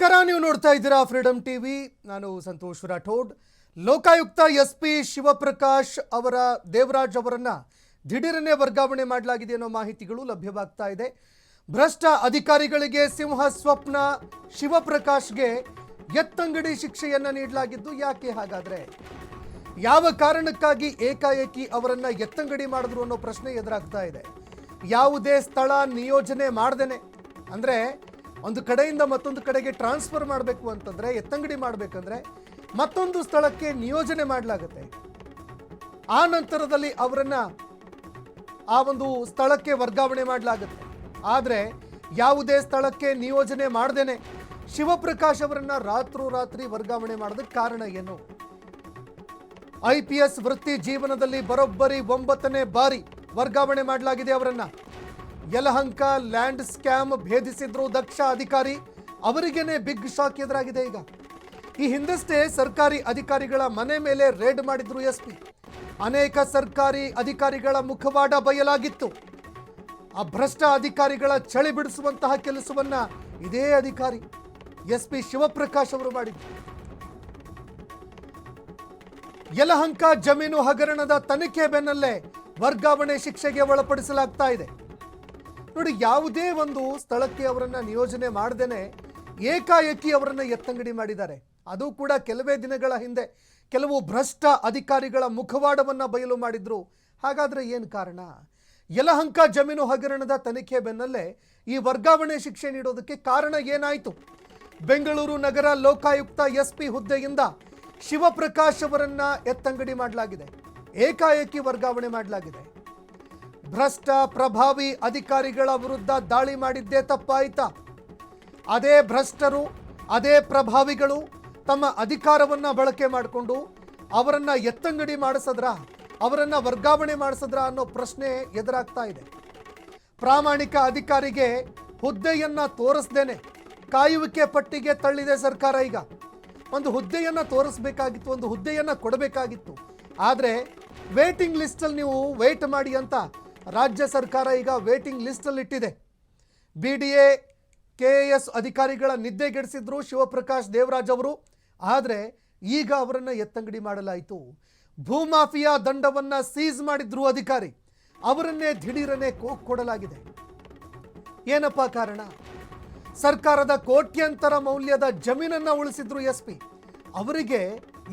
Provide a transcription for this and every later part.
ನಮಸ್ಕಾರ, ನೀವು ನೋಡ್ತಾ ಇದ್ದೀರಾ ಫ್ರೀಡಮ್ ಟಿವಿ. ನಾನು ಸಂತೋಷ್ ರಾಠೋಡ್. ಲೋಕಾಯುಕ್ತ ಎಸ್ಪಿ ಶಿವಪ್ರಕಾಶ್ ಅವರ ದೇವರಾಜ್ ಅವರನ್ನ ದಿಢೀರನೆ ವರ್ಗಾವಣೆ ಮಾಡಲಾಗಿದೆ ಅನ್ನೋ ಮಾಹಿತಿಗಳು ಲಭ್ಯವಾಗ್ತಾ ಇದೆ. ಭ್ರಷ್ಟ ಅಧಿಕಾರಿಗಳಿಗೆ ಸಿಂಹ ಸ್ವಪ್ನ, ಶಿವಪ್ರಕಾಶ್ಗೆ ಎತ್ತಂಗಡಿ ಶಿಕ್ಷೆಯನ್ನ ನೀಡಲಾಗಿದ್ದು ಯಾಕೆ? ಹಾಗಾದ್ರೆ ಯಾವ ಕಾರಣಕ್ಕಾಗಿ ಏಕಾಏಕಿ ಅವರನ್ನ ಎತ್ತಂಗಡಿ ಮಾಡಿದ್ರು ಅನ್ನೋ ಪ್ರಶ್ನೆ ಎದುರಾಗ್ತಾ ಇದೆ. ಯಾವುದೇ ಸ್ಥಳ ನಿಯೋಜನೆ ಮಾಡ್ದೇನೆ, ಅಂದ್ರೆ ಒಂದು ಕಡೆಯಿಂದ ಮತ್ತೊಂದು ಕಡೆಗೆ ಟ್ರಾನ್ಸ್ಫರ್ ಮಾಡಬೇಕು ಅಂತಂದ್ರೆ, ಎತ್ತಂಗಡಿ ಮಾಡಬೇಕಂದ್ರೆ ಮತ್ತೊಂದು ಸ್ಥಳಕ್ಕೆ ನಿಯೋಜನೆ ಮಾಡಲಾಗುತ್ತೆ. ಆ ನಂತರದಲ್ಲಿ ಅವರನ್ನ ಆ ಒಂದು ಸ್ಥಳಕ್ಕೆ ವರ್ಗಾವಣೆ ಮಾಡಲಾಗುತ್ತೆ. ಆದರೆ ಯಾವುದೇ ಸ್ಥಳಕ್ಕೆ ನಿಯೋಜನೆ ಮಾಡ್ದೇನೆ ಶಿವಪ್ರಕಾಶ್ ಅವರನ್ನ ರಾತ್ರೋರಾತ್ರಿ ವರ್ಗಾವಣೆ ಮಾಡೋದಕ್ಕೆ ಕಾರಣ ಏನು? IPS ವೃತ್ತಿ ಜೀವನದಲ್ಲಿ ಬರೋಬ್ಬರಿ 9ನೇ ಬಾರಿ ವರ್ಗಾವಣೆ ಮಾಡಲಾಗಿದೆ ಅವರನ್ನ. ಯಲಹಂಕ ಲ್ಯಾಂಡ್ ಸ್ಕ್ಯಾಮ್ ಭೇದಿಸಿದ್ರು ದಕ್ಷ ಅಧಿಕಾರಿ, ಅವರಿಗೇನೆ ಬಿಗ್ ಶಾಕ್ ಎದುರಾಗಿದೆ ಈಗ. ಈ ಹಿಂದಷ್ಟೇ ಸರ್ಕಾರಿ ಅಧಿಕಾರಿಗಳ ಮನೆ ಮೇಲೆ ರೇಡ್ ಮಾಡಿದ್ರು SP. ಅನೇಕ ಸರ್ಕಾರಿ ಅಧಿಕಾರಿಗಳ ಮುಖವಾಡ ಬಯಲಾಗಿತ್ತು. ಆ ಭ್ರಷ್ಟ ಅಧಿಕಾರಿಗಳ ಚಳಿ ಬಿಡಿಸುವಂತಹ ಕೆಲಸವನ್ನ ಇದೇ ಅಧಿಕಾರಿ SP ಶಿವಪ್ರಕಾಶ್ ಅವರು ಮಾಡಿದ್ರು. ಯಲಹಂಕ ಜಮೀನು ಹಗರಣದ ತನಿಖೆ ಬೆನ್ನಲ್ಲೇ ವರ್ಗಾವಣೆ ಶಿಕ್ಷೆಗೆ ಒಳಪಡಿಸಲಾಗ್ತಾ ಇದೆ. ನೋಡಿ, ಯಾವುದೇ ಒಂದು ಸ್ಥಳಕ್ಕೆ ಅವರನ್ನ ನಿಯೋಜನೆ ಮಾಡದೇನೆ ಏಕಾಏಕಿ ಅವರನ್ನ ಎತ್ತಂಗಡಿ ಮಾಡಿದ್ದಾರೆ. ಅದು ಕೂಡ ಕೆಲವೇ ದಿನಗಳ ಹಿಂದೆ ಕೆಲವು ಭ್ರಷ್ಟ ಅಧಿಕಾರಿಗಳ ಮುಖವಾಡವನ್ನ ಬಯಲು ಮಾಡಿದ್ರು. ಹಾಗಾದ್ರೆ ಏನು ಕಾರಣ? ಯಲಹಂಕ ಜಮೀನು ಹಗರಣದ ತನಿಖೆ ಬೆನ್ನಲ್ಲೇ ಈ ವರ್ಗಾವಣೆ ಶಿಕ್ಷೆ ನೀಡೋದಕ್ಕೆ ಕಾರಣ ಏನಾಯಿತು? ಬೆಂಗಳೂರು ನಗರ ಲೋಕಾಯುಕ್ತ SP ಹುದ್ದೆಯಿಂದ ಶಿವಪ್ರಕಾಶ್ ಅವರನ್ನ ಎತ್ತಂಗಡಿ ಮಾಡಲಾಗಿದೆ, ಏಕಾಏಕಿ ವರ್ಗಾವಣೆ ಮಾಡಲಾಗಿದೆ. ಭ್ರಷ್ಟ ಪ್ರಭಾವಿ ಅಧಿಕಾರಿಗಳ ವಿರುದ್ಧ ದಾಳಿ ಮಾಡಿದ್ದೇ ತಪ್ಪಾಯ್ತಾ? ಅದೇ ಭ್ರಷ್ಟರು, ಅದೇ ಪ್ರಭಾವಿಗಳು ತಮ್ಮ ಅಧಿಕಾರವನ್ನ ಬಳಕೆ ಮಾಡಿಕೊಂಡು ಅವರನ್ನ ಎತ್ತಂಗಡಿ ಮಾಡಿಸಿದ್ರ, ಅವರನ್ನ ವರ್ಗಾವಣೆ ಮಾಡಿಸಿದ್ರ ಅನ್ನೋ ಪ್ರಶ್ನೆ ಎದುರಾಗ್ತಾ ಇದೆ. ಪ್ರಾಮಾಣಿಕ ಅಧಿಕಾರಿಗೆ ಹುದ್ದೆಯನ್ನ ತೋರಿಸ್ದೇನೆ ಕಾಯುವಿಕೆ ಪಟ್ಟಿಗೆ ತಳ್ಳಿದೆ ಸರ್ಕಾರ. ಈಗ ಒಂದು ಹುದ್ದೆಯನ್ನ ತೋರಿಸಬೇಕಾಗಿತ್ತು, ಒಂದು ಹುದ್ದೆಯನ್ನ ಕೊಡಬೇಕಾಗಿತ್ತು. ಆದರೆ ವೇಟಿಂಗ್ ಲಿಸ್ಟಲ್ಲಿ ನೀವು ವೇಟ್ ಮಾಡಿ ಅಂತ ರಾಜ್ಯ ಸರ್ಕಾರ ಈಗ ವೇಟಿಂಗ್ ಲಿಸ್ಟಲ್ಲಿ ಇಟ್ಟಿದೆ. BDA KAS ಅಧಿಕಾರಿಗಳ ನಿದ್ದೆಗೆಡಿಸಿದ್ರು ಶಿವಪ್ರಕಾಶ್ ದೇವರಾಜ್ ಅವರು. ಆದರೆ ಈಗ ಅವರನ್ನು ಎತ್ತಂಗಡಿ ಮಾಡಲಾಯಿತು. ಭೂಮಾಫಿಯಾ ದಂಡವನ್ನು ಸೀಸ್ ಮಾಡಿದ್ರು ಅಧಿಕಾರಿ, ಅವರನ್ನೇ ದಿಢೀರನೆ ಕೊಡಲಾಗಿದೆ. ಏನಪ್ಪ ಕಾರಣ? ಸರ್ಕಾರದ ಕೋಟ್ಯಂತರ ಮೌಲ್ಯದ ಜಮೀನನ್ನು ಉಳಿಸಿದ್ರು SP. ಅವರಿಗೆ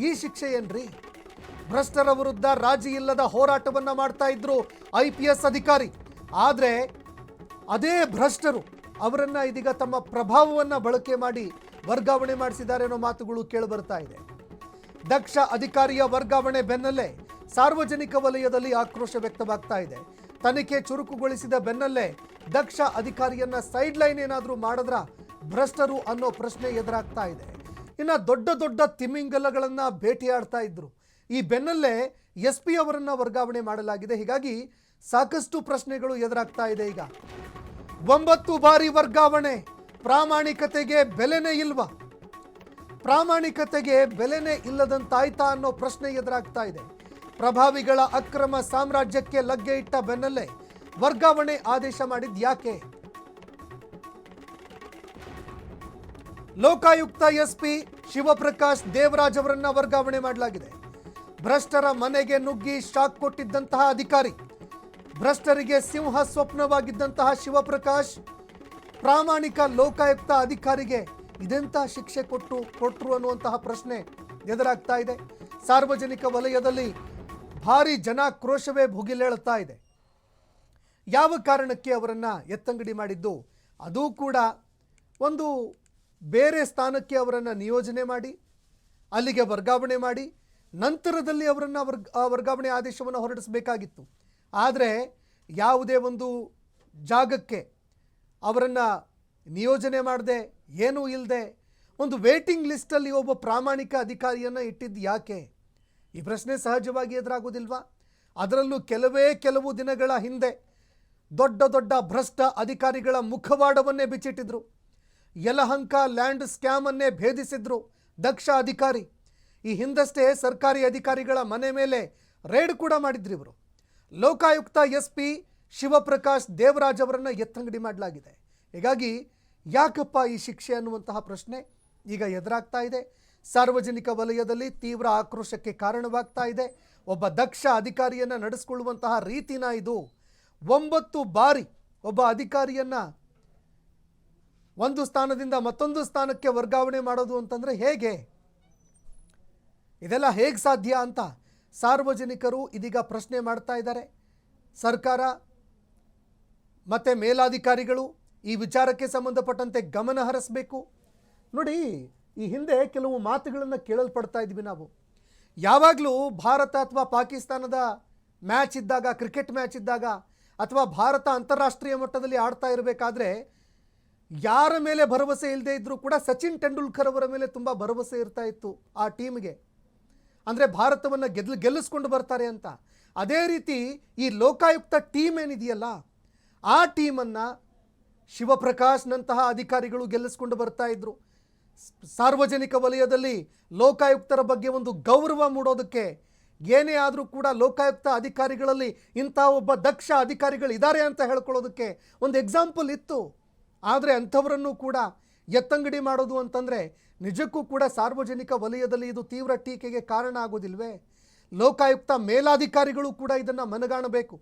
ಈ ಶಿಕ್ಷೆ ಏನ್ರಿ? ಭ್ರಷ್ಟರ ವಿರುದ್ಧ ರಾಜಿ ಇಲ್ಲದ ಹೋರಾಟವನ್ನ ಮಾಡ್ತಾ ಇದ್ರು IPS ಅಧಿಕಾರಿ. ಆದರೆ ಅದೇ ಭ್ರಷ್ಟರು ಅವರನ್ನ ಇದೀಗ ತಮ್ಮ ಪ್ರಭಾವವನ್ನ ಬಳಕೆ ಮಾಡಿ ವರ್ಗಾವಣೆ ಮಾಡಿಸಿದ್ದಾರೆ ಅನ್ನೋ ಮಾತುಗಳು ಕೇಳಿಬರ್ತಾ ಇದೆ. ದಕ್ಷ ಅಧಿಕಾರಿಯ ವರ್ಗಾವಣೆ ಬೆನ್ನಲ್ಲೇ ಸಾರ್ವಜನಿಕ ವಲಯದಲ್ಲಿ ಆಕ್ರೋಶ ವ್ಯಕ್ತವಾಗ್ತಾ ಇದೆ. ತನಿಖೆ ಚುರುಕುಗೊಳಿಸಿದ ಬೆನ್ನಲ್ಲೇ ದಕ್ಷ ಅಧಿಕಾರಿಯನ್ನ ಸೈಡ್ ಲೈನ್ ಏನಾದರೂ ಮಾಡಿದ್ರ ಭ್ರಷ್ಟರು ಅನ್ನೋ ಪ್ರಶ್ನೆ ಎದುರಾಗ್ತಾ ಇದೆ. ಇನ್ನು ದೊಡ್ಡ ದೊಡ್ಡ ತಿಮಿಂಗಲಗಳನ್ನ ಭೇಟಿಯಾಡ್ತಾ ಇದ್ರು. ಈ ಬೆನ್ನಲ್ಲೇ SP ಅವರನ್ನ ವರ್ಗಾವಣೆ ಮಾಡಲಾಗಿದೆ. ಹೀಗಾಗಿ ಸಾಕಷ್ಟು ಪ್ರಶ್ನೆಗಳು ಎದುರಾಗ್ತಾ ಇದೆ. ಈಗ 9 ಬಾರಿ ವರ್ಗಾವಣೆ, ಪ್ರಾಮಾಣಿಕತೆಗೆ ಬೆಲೆನೇ ಇಲ್ವಾ? ಪ್ರಾಮಾಣಿಕತೆಗೆ ಬೆಲೆನೇ ಇಲ್ಲದಂತಾಯ್ತಾ ಅನ್ನೋ ಪ್ರಶ್ನೆ ಎದುರಾಗ್ತಾ ಇದೆ. ಪ್ರಭಾವಿಗಳ ಅಕ್ರಮ ಸಾಮ್ರಾಜ್ಯಕ್ಕೆ ಲಗ್ಗೆ ಇಟ್ಟ ಬೆನ್ನಲ್ಲೇ ವರ್ಗಾವಣೆ ಆದೇಶ ಮಾಡಿದ್ ಯಾಕೆ? ಲೋಕಾಯುಕ್ತ SP ಶಿವಪ್ರಕಾಶ್ ದೇವರಾಜ್ ಅವರನ್ನ ವರ್ಗಾವಣೆ ಮಾಡಲಾಗಿದೆ. ಭ್ರಷ್ಟರ ಮನೆಗೆ ನುಗ್ಗಿ ಶಾಕ್ ಕೊಟ್ಟಿದ್ದಂತಹ ಅಧಿಕಾರಿ, ಭ್ರಷ್ಟರಿಗೆ ಸಿಂಹ ಸ್ವಪ್ನವಾಗಿದ್ದಂತಹ ಶಿವಪ್ರಕಾಶ್, ಪ್ರಾಮಾಣಿಕ ಲೋಕಾಯುಕ್ತ ಅಧಿಕಾರಿಗೆ ಇದೆಂಥ ಶಿಕ್ಷೆ ಕೊಟ್ಟರು ಅನ್ನುವಂತಹ ಪ್ರಶ್ನೆ ಎದುರಾಗ್ತಾ ಇದೆ. ಸಾರ್ವಜನಿಕ ವಲಯದಲ್ಲಿ ಭಾರಿ ಜನಾಕ್ರೋಶವೇ ಭುಗಿಲೇಳುತ್ತಾ ಇದೆ. ಯಾವ ಕಾರಣಕ್ಕೆ ಅವರನ್ನ ಎತ್ತಂಗಡಿ ಮಾಡಿದ್ದು? ಅದು ಕೂಡ ಒಂದು ಬೇರೆ ಸ್ಥಾನಕ್ಕೆ ಅವರನ್ನು ನಿಯೋಜನೆ ಮಾಡಿ ಅಲ್ಲಿಗೆ ವರ್ಗಾವಣೆ ಮಾಡಿ ನಂತರದಲ್ಲಿ ಅವರನ್ನು ವರ್ಗಾವಣೆ ಆದೇಶವನ್ನು ಹೊರಡಿಸಬೇಕಾಗಿತ್ತು. ಆದರೆ ಯಾವುದೇ ಒಂದು ಜಾಗಕ್ಕೆ ಅವರನ್ನು ನಿಯೋಜನೆ ಮಾಡದೆ, ಏನೂ ಇಲ್ಲದೆ ಒಂದು ವೇಟಿಂಗ್ ಲಿಸ್ಟಲ್ಲಿ ಒಬ್ಬ ಪ್ರಾಮಾಣಿಕ ಅಧಿಕಾರಿಯನ್ನು ಇಟ್ಟಿದ್ದು ಯಾಕೆ? ಈ ಪ್ರಶ್ನೆ ಸಹಜವಾಗಿ ಎದುರಾಗೋದಿಲ್ವಾ? ಅದರಲ್ಲೂ ಕೆಲವು ದಿನಗಳ ಹಿಂದೆ ದೊಡ್ಡ ದೊಡ್ಡ ಭ್ರಷ್ಟ ಅಧಿಕಾರಿಗಳ ಮುಖವಾಡವನ್ನೇ ಬಿಚ್ಚಿಟ್ಟಿದ್ರು. ಯಲಹಂಕ ಲ್ಯಾಂಡ್ ಸ್ಕ್ಯಾಮನ್ನೇ ಭೇದಿಸಿದ್ರು ದಕ್ಷ ಅಧಿಕಾರಿ. ಈ ಹಿಂದಷ್ಟೇ ಸರ್ಕಾರಿ ಅಧಿಕಾರಿಗಳ ಮನೆ ಮೇಲೆ ರೇಡ್ ಕೂಡ ಮಾಡಿದ್ರು ಇವರು. ಲೋಕಾಯುಕ್ತ SP ಶಿವಪ್ರಕಾಶ್ ದೇವರಾಜ್ ಅವರನ್ನ ಎತ್ತಂಗಡಿ ಮಾಡಲಾಗಿದೆ. ಹೀಗಾಗಿ ಯಾಕಪ್ಪ ಈ ಶಿಕ್ಷೆ ಅನ್ನುವಂತಹ ಪ್ರಶ್ನೆ ಈಗ ಎದುರಾಗ್ತಾ ಇದೆ. ಸಾರ್ವಜನಿಕ ವಲಯದಲ್ಲಿ ತೀವ್ರ ಆಕ್ರೋಶಕ್ಕೆ ಕಾರಣವಾಗ್ತಾ ಇದೆ. ಒಬ್ಬ ದಕ್ಷ ಅಧಿಕಾರಿಯನ್ನು ನಡೆಸಿಕೊಳ್ಳುವಂತಹ ರೀತಿನ ಇದು. 9 ಬಾರಿ ಒಬ್ಬ ಅಧಿಕಾರಿಯನ್ನು ಒಂದು ಸ್ಥಾನದಿಂದ ಮತ್ತೊಂದು ಸ್ಥಾನಕ್ಕೆ ವರ್ಗಾವಣೆ ಮಾಡೋದು ಅಂತಂದರೆ ಹೇಗೆ? ಇದೆಲ್ಲ ಹೇಗೆ ಸಾಧ್ಯ ಅಂತ ಸಾರ್ವಜನಿಕರು ಇದೀಗ ಪ್ರಶ್ನೆ ಮಾಡ್ತಾ ಇದ್ದಾರೆ. ಸರ್ಕಾರ ಮತ್ತು ಮೇಲಾಧಿಕಾರಿಗಳು ಈ ವಿಚಾರಕ್ಕೆ ಸಂಬಂಧಪಟ್ಟಂತೆ ಗಮನ ಹರಿಸಬೇಕು. ನೋಡಿ, ಈ ಹಿಂದೆ ಕೆಲವು ಮಾತುಗಳನ್ನು ಕೇಳಲ್ಪಡ್ತಾ ಇದ್ವಿ ನಾವು. ಯಾವಾಗಲೂ ಭಾರತ ಅಥವಾ ಪಾಕಿಸ್ತಾನದ ಮ್ಯಾಚ್ ಇದ್ದಾಗ, ಕ್ರಿಕೆಟ್ ಮ್ಯಾಚ್ ಇದ್ದಾಗ, ಅಥವಾ ಭಾರತ ಅಂತಾರಾಷ್ಟ್ರೀಯ ಮಟ್ಟದಲ್ಲಿ ಆಡ್ತಾ ಇರಬೇಕಾದ್ರೆ ಯಾರ ಮೇಲೆ ಭರವಸೆ ಇಲ್ಲದೆ ಇದ್ದರೂ ಕೂಡ ಸಚಿನ್ ತೆಂಡೂಲ್ಕರ್ ಅವರ ಮೇಲೆ ತುಂಬ ಭರವಸೆ ಇರ್ತಾ ಇತ್ತು ಆ ಟೀಮ್ಗೆ. ಅಂದರೆ ಭಾರತವನ್ನು ಗೆಲ್ಲಿಸ್ಕೊಂಡು ಬರ್ತಾರೆ ಅಂತ. ಅದೇ ರೀತಿ ಈ ಲೋಕಾಯುಕ್ತ ಟೀಮ್ ಏನಿದೆಯಲ್ಲ, ಆ ಟೀಮನ್ನು ಶಿವಪ್ರಕಾಶ್ನಂತಹ ಅಧಿಕಾರಿಗಳು ಗೆಲ್ಲಿಸ್ಕೊಂಡು ಬರ್ತಾ ಇದ್ರು. ಸಾರ್ವಜನಿಕ ವಲಯದಲ್ಲಿ ಲೋಕಾಯುಕ್ತರ ಬಗ್ಗೆ ಒಂದು ಗೌರವ ಮೂಡೋದಕ್ಕೆ ಏನೇ ಆದರೂ ಕೂಡ ಲೋಕಾಯುಕ್ತ ಅಧಿಕಾರಿಗಳಲ್ಲಿ ಇಂಥ ಒಬ್ಬ ದಕ್ಷ ಅಧಿಕಾರಿಗಳಿದ್ದಾರೆ ಅಂತ ಹೇಳ್ಕೊಳ್ಳೋದಕ್ಕೆ ಒಂದು ಎಕ್ಸಾಂಪಲ್ ಇತ್ತು. ಆದರೆ ಅಂಥವರನ್ನು ಕೂಡ ಎತ್ತಂಗಡಿ ಮಾಡೋದು ಅಂತಂದರೆ ನಿಜಕ್ಕೂ ಕೂಡ ಸಾರ್ವಜನಿಕ ವಲಯದಲ್ಲಿ ಇದು ತೀವ್ರ ಟೀಕೆಗೆ ಕಾರಣ ಆಗೋದಿಲ್ವೇ? ಲೋಕಾಯುಕ್ತ ಮೇಲಾಧಿಕಾರಿಗಳು ಕೂಡ ಇದನ್ನು ಮನಗಾಣಬೇಕು.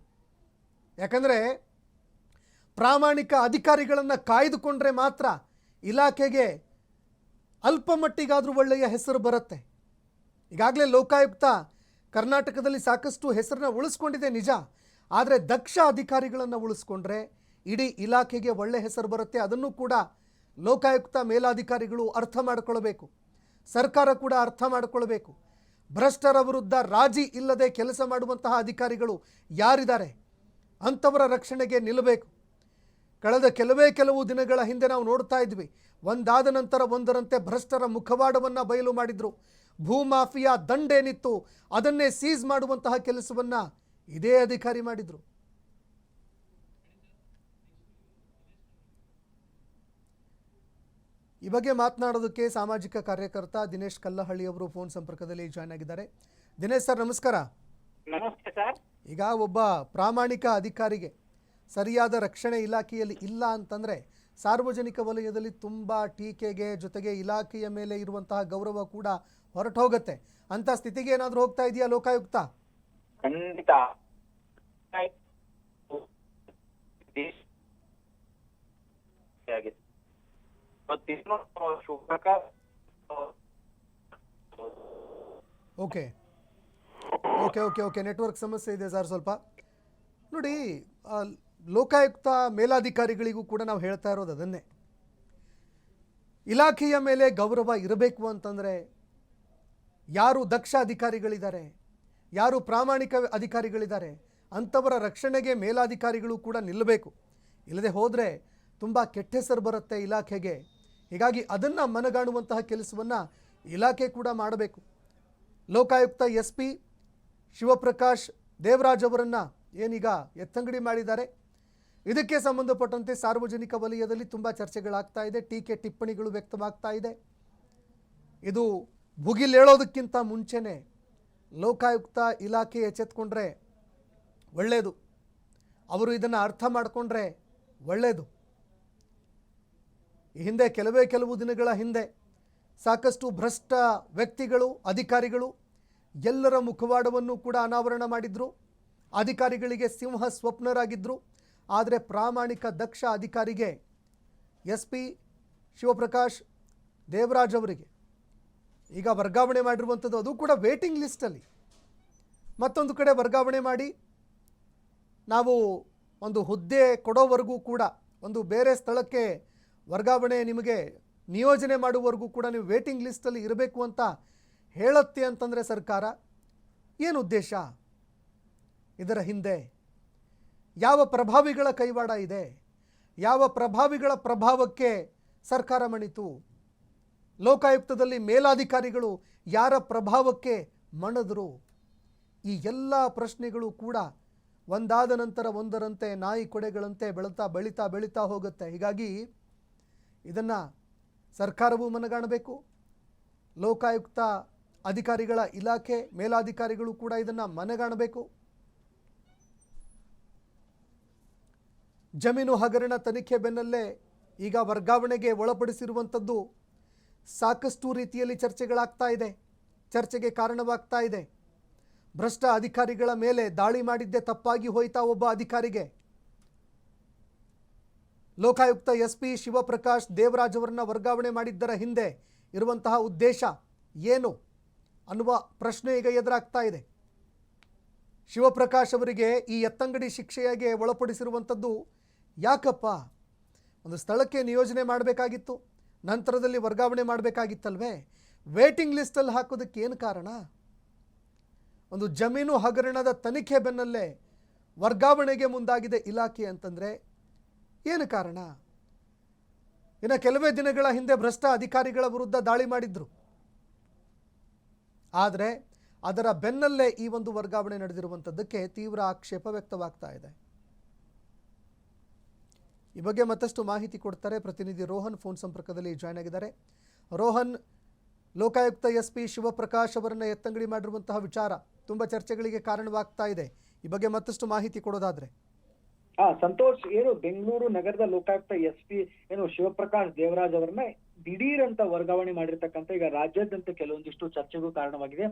ಯಾಕಂದರೆ ಪ್ರಾಮಾಣಿಕ ಅಧಿಕಾರಿಗಳನ್ನು ಕಾಯ್ದುಕೊಂಡ್ರೆ ಮಾತ್ರ ಇಲಾಖೆಗೆ ಅಲ್ಪ ಮಟ್ಟಿಗಾದರೂ ಒಳ್ಳೆಯ ಹೆಸರು ಬರುತ್ತೆ. ಈಗಾಗಲೇ ಲೋಕಾಯುಕ್ತ ಕರ್ನಾಟಕದಲ್ಲಿ ಸಾಕಷ್ಟು ಹೆಸರನ್ನ ಉಳಿಸ್ಕೊಂಡಿದೆ ನಿಜ, ಆದರೆ ದಕ್ಷ ಅಧಿಕಾರಿಗಳನ್ನು ಉಳಿಸ್ಕೊಂಡ್ರೆ ಇಡೀ ಇಲಾಖೆಗೆ ಒಳ್ಳೆ ಹೆಸರು ಬರುತ್ತೆ. ಅದನ್ನು ಕೂಡ ಲೋಕಾಯುಕ್ತ ಮೇಲಾಧಿಕಾರಿಗಳು ಅರ್ಥ ಮಾಡಿಕೊಳ್ಬೇಕು, ಸರ್ಕಾರ ಕೂಡ ಅರ್ಥ ಮಾಡಿಕೊಳ್ಬೇಕು. ಭ್ರಷ್ಟರ ವಿರುದ್ಧ ರಾಜಿ ಇಲ್ಲದೆ ಕೆಲಸ ಮಾಡುವಂತಹ ಅಧಿಕಾರಿಗಳು ಯಾರಿದ್ದಾರೆ ಅಂಥವರ ರಕ್ಷಣೆಗೆ ನಿಲ್ಲಬೇಕು. ಕಳೆದ ಕೆಲವು ದಿನಗಳ ಹಿಂದೆ ನಾವು ನೋಡ್ತಾ ಇದ್ವಿ, ಒಂದಾದ ನಂತರ ಒಂದರಂತೆ ಭ್ರಷ್ಟರ ಮುಖವಾಡವನ್ನು ಬಯಲು ಮಾಡಿದ್ರು. ಭೂಮಾಫಿಯಾ ದಂಡೇನಿತ್ತು ಅದನ್ನೇ ಸೀಸ್ ಮಾಡುವಂತಹ ಕೆಲಸವನ್ನು ಇದೇ ಅಧಿಕಾರಿ ಮಾಡಿದ್ರು. ಈ ಬಗ್ಗೆ ಮಾತನಾಡೋದಕ್ಕೆ ಸಾಮಾಜಿಕ ಕಾರ್ಯಕರ್ತ ದಿನೇಶ್ ಕಲ್ಲಹಳ್ಳಿ ಅವರು ಫೋನ್ ಸಂಪರ್ಕದಲ್ಲಿ ಜಾಯ್ನ್ ಆಗಿದ್ದಾರೆ. ದಿನೇಶ್ ಸರ್, ನಮಸ್ಕಾರ. ನಮಸ್ತೆ ಸರ್. ಈಗ ಒಬ್ಬ ಪ್ರಾಮಾಣಿಕ ಅಧಿಕಾರಿಗೆ ಸರಿಯಾದ ರಕ್ಷಣೆ ಇಲಾಖೆಯಲ್ಲಿ ಇಲ್ಲ ಅಂತಂದರೆ ಸಾರ್ವಜನಿಕ ವಲಯದಲ್ಲಿ ತುಂಬ ಟೀಕೆಗೆ, ಜೊತೆಗೆ ಇಲಾಖೆಯ ಮೇಲೆ ಇರುವಂತಹ ಗೌರವ ಕೂಡ ಹೊರಟು ಹೋಗುತ್ತೆ. ಅಂತ ಸ್ಥಿತಿಗೆ ಏನಾದರೂ ಹೋಗ್ತಾ ಇದೆಯಾ ಲೋಕಾಯುಕ್ತ? ಖಂಡಿತ okay okay okay okay network ಸಮಸ್ಯೆ ಇದೆ ಸರ್ ಸ್ವಲ್ಪ. ನೋಡಿ, ಲೋಕಾಯುಕ್ತ ಮೇಲಾಧಿಕಾರಿಗಳಿಗೂ ಕೂಡ ನಾವು ಹೇಳ್ತಾ ಇರೋದು ಅದನ್ನೇ. ಇಲಾಖೆಯ ಮೇಲೆ ಗೌರವ ಇರಬೇಕು ಅಂತಂದರೆ ಯಾರು ದಕ್ಷ ಅಧಿಕಾರಿಗಳಿದ್ದಾರೆ, ಯಾರು ಪ್ರಾಮಾಣಿಕ ಅಧಿಕಾರಿಗಳಿದ್ದಾರೆ ಅಂಥವರ ರಕ್ಷಣೆಗೆ ಮೇಲಾಧಿಕಾರಿಗಳು ಕೂಡ ನಿಲ್ಲಬೇಕು. ಇಲ್ಲದೆ ಹೋದರೆ ತುಂಬ ಕೆಟ್ಟ ಹೆಸರು ಬರುತ್ತೆ ಇಲಾಖೆಗೆ. ಹೀಗಾಗಿ ಅದನ್ನು ಮನಗಾಣುವಂತಹ ಕೆಲಸವನ್ನು ಇಲಾಖೆ ಕೂಡ ಮಾಡಬೇಕು. ಲೋಕಾಯುಕ್ತ SP ಶಿವಪ್ರಕಾಶ್ ದೇವರಾಜ್ ಅವರನ್ನು ಏನೀಗ ಎತ್ತಂಗಡಿ ಮಾಡಿದ್ದಾರೆ. ಇದಕ್ಕೆ ಸಂಬಂಧಪಟ್ಟಂತೆ ಸಾರ್ವಜನಿಕ ವಲಯದಲ್ಲಿ ತುಂಬ ಚರ್ಚೆಗಳಾಗ್ತಾ ಇದೆ, ಟೀಕೆ ಟಿಪ್ಪಣಿಗಳು ವ್ಯಕ್ತವಾಗ್ತಾ ಇದೆ. ಇದು ಭುಗಿಲೇಳೋದಕ್ಕಿಂತ ಮುಂಚೆನೇ ಲೋಕಾಯುಕ್ತ ಇಲಾಖೆ ಎಚ್ಚೆತ್ಕೊಂಡ್ರೆ ಒಳ್ಳೆಯದು. ಅವರು ಇದನ್ನು ಅರ್ಥ ಮಾಡಿಕೊಂಡ್ರೆ ಒಳ್ಳೆಯದು. ಈ ಹಿಂದೆ ಕೆಲವು ದಿನಗಳ ಹಿಂದೆ ಸಾಕಷ್ಟು ಭ್ರಷ್ಟ ವ್ಯಕ್ತಿಗಳು, ಅಧಿಕಾರಿಗಳು ಎಲ್ಲರ ಮುಖವಾಡವನ್ನು ಕೂಡ ಅನಾವರಣ ಮಾಡಿದ್ರು. ಅಧಿಕಾರಿಗಳಿಗೆ ಸಿಂಹ ಸ್ವಪ್ನರಾಗಿದ್ದರು. ಆದರೆ ಪ್ರಾಮಾಣಿಕ ದಕ್ಷ ಅಧಿಕಾರಿಗೆ SP ಶಿವಪ್ರಕಾಶ್ ದೇವರಾಜ್ ಅವರಿಗೆ ಈಗ ವರ್ಗಾವಣೆ ಮಾಡಿರುವಂಥದ್ದು, ಅದು ಕೂಡ ವೇಟಿಂಗ್ ಲಿಸ್ಟಲ್ಲಿ. ಮತ್ತೊಂದು ಕಡೆ ವರ್ಗಾವಣೆ ಮಾಡಿ ನಾವು ಒಂದು ಹುದ್ದೆ ಕೊಡೋವರೆಗೂ ಕೂಡ, ಒಂದು ಬೇರೆ ಸ್ಥಳಕ್ಕೆ ವರ್ಗಾವಣೆ ನಿಮಗೆ ನಿಯೋಜನೆ ಮಾಡುವವರೆಗೂ ಕೂಡ ನೀವು ವೇಟಿಂಗ್ ಲಿಸ್ಟಲ್ಲಿ ಇರಬೇಕು ಅಂತ ಹೇಳುತ್ತೆ ಅಂತಂದರೆ ಸರ್ಕಾರ ಏನು ಉದ್ದೇಶ? ಇದರ ಹಿಂದೆ ಯಾವ ಪ್ರಭಾವಿಗಳ ಕೈವಾಡ ಇದೆ? ಯಾವ ಪ್ರಭಾವಿಗಳ ಪ್ರಭಾವಕ್ಕೆ ಸರ್ಕಾರ ಮಣಿತು? ಲೋಕಾಯುಕ್ತದಲ್ಲಿ ಮೇಲಾಧಿಕಾರಿಗಳು ಯಾರ ಪ್ರಭಾವಕ್ಕೆ ಮಣಿದ್ರು? ಈ ಎಲ್ಲ ಪ್ರಶ್ನೆಗಳು ಕೂಡ ಒಂದಾದ ನಂತರ ಒಂದರಂತೆ ನಾಯಿ ಕೊಡೆಗಳಂತೆ ಬೆಳೀತಾ ಹೋಗುತ್ತೆ. ಹೀಗಾಗಿ ಇದನ್ನು ಸರ್ಕಾರವೂ ಮನಗಾಣಬೇಕು. ಲೋಕಾಯುಕ್ತ ಅಧಿಕಾರಿಗಳ ಇಲಾಖೆ ಮೇಲಾಧಿಕಾರಿಗಳು ಕೂಡ ಇದನ್ನು ಮನಗಾಣಬೇಕು. ಜಮೀನು ಹಗರಣ ತನಿಖೆ ಬೆನ್ನಲ್ಲೇ ಈಗ ವರ್ಗಾವಣೆಗೆ ಒಳಪಡಿಸಿರುವಂಥದ್ದು ಸಾಕಷ್ಟು ರೀತಿಯಲ್ಲಿ ಚರ್ಚೆಗಳಾಗ್ತಾ ಇದೆ, ಚರ್ಚೆಗೆ ಕಾರಣವಾಗ್ತಾ ಇದೆ. ಭ್ರಷ್ಟ ಅಧಿಕಾರಿಗಳ ಮೇಲೆ ದಾಳಿ ಮಾಡಿದ್ದೇ ತಪ್ಪಾಗಿ ಹೋಯ್ತಾ ಒಬ್ಬ ಅಧಿಕಾರಿಗೆ? ಲೋಕಾಯುಕ್ತ SP ಶಿವಪ್ರಕಾಶ್ ದೇವರಾಜ್ ಅವರನ್ನ ವರ್ಗಾವಣೆ ಮಾಡಿದ್ದರ ಹಿಂದೆ ಇರುವಂತಹ ಉದ್ದೇಶ ಏನು ಅನ್ನುವ ಪ್ರಶ್ನೆ ಈಗ ಎದುರಾಗ್ತಾ ಇದೆ. ಶಿವಪ್ರಕಾಶ್ ಅವರಿಗೆ ಈ ಎತ್ತಂಗಡಿ ಶಿಕ್ಷೆಯಾಗಿ ಒಳಪಡಿಸಿರುವಂಥದ್ದು ಯಾಕಪ್ಪ? ಒಂದು ಸ್ಥಳಕ್ಕೆ ನಿಯೋಜನೆ ಮಾಡಬೇಕಾಗಿತ್ತು, ನಂತರದಲ್ಲಿ ವರ್ಗಾವಣೆ ಮಾಡಬೇಕಾಗಿತ್ತಲ್ವೇ? ವೇಟಿಂಗ್ ಲಿಸ್ಟಲ್ಲಿ ಹಾಕೋದಕ್ಕೆ ಏನು ಕಾರಣ? ಒಂದು ಜಮೀನು ಹಗರಣದ ತನಿಖೆ ಬೆನ್ನಲ್ಲೇ ವರ್ಗಾವಣೆಗೆ ಮುಂದಾಗಿದೆ ಇಲಾಖೆ ಅಂತಂದರೆ ಏನು ಕಾರಣ? ಇನ್ನು ಕೆಲವೇ ದಿನಗಳ ಹಿಂದೆ ಭ್ರಷ್ಟ ಅಧಿಕಾರಿಗಳ ವಿರುದ್ಧ ದಾಳಿ ಮಾಡಿದ್ರು, ಆದರೆ ಅದರ ಬೆನ್ನಲ್ಲೇ ಈ ಒಂದು ವರ್ಗಾವಣೆ ನಡೆದಿರುವಂಥದ್ದಕ್ಕೆ ತೀವ್ರ ಆಕ್ಷೇಪ ವ್ಯಕ್ತವಾಗ್ತಾ ಇದೆ. ಈ ಬಗ್ಗೆ ಮತ್ತಷ್ಟು ಮಾಹಿತಿ ಕೊಡ್ತಾರೆ ಪ್ರತಿನಿಧಿ ರೋಹನ್ ಫೋನ್ ಸಂಪರ್ಕದಲ್ಲಿ ಜಾಯ್ನ್ ಆಗಿದ್ದಾರೆ. ರೋಹನ್, ಲೋಕಾಯುಕ್ತ SP ಶಿವಪ್ರಕಾಶ್ ಅವರನ್ನ ಎತ್ತಂಗಡಿ ಮಾಡಿರುವಂತಹ ವಿಚಾರ ತುಂಬಾ ಚರ್ಚೆಗಳಿಗೆ ಕಾರಣವಾಗ್ತಾ ಇದೆ. ಈ ಬಗ್ಗೆ ಮತ್ತಷ್ಟು ಮಾಹಿತಿ ಕೊಡೋದಾದ್ರೆ. ಸಂತೋಷ್, ಏನು ಬೆಂಗಳೂರು ನಗರದ ಲೋಕಾಯುಕ್ತ SP ಏನು ಶಿವಪ್ರಕಾಶ್ ದೇವರಾಜ್ ಅವರನ್ನ ದಿಢೀರ್ ಅಂತ ವರ್ಗಾವಣೆ ಮಾಡಿರ್ತಕ್ಕಂಥ ಈಗ ರಾಜ್ಯಾದ್ಯಂತ ಕೆಲವೊಂದಿಷ್ಟು ಚರ್ಚೆಗೂ ಕಾರಣವಾಗಿದೆ.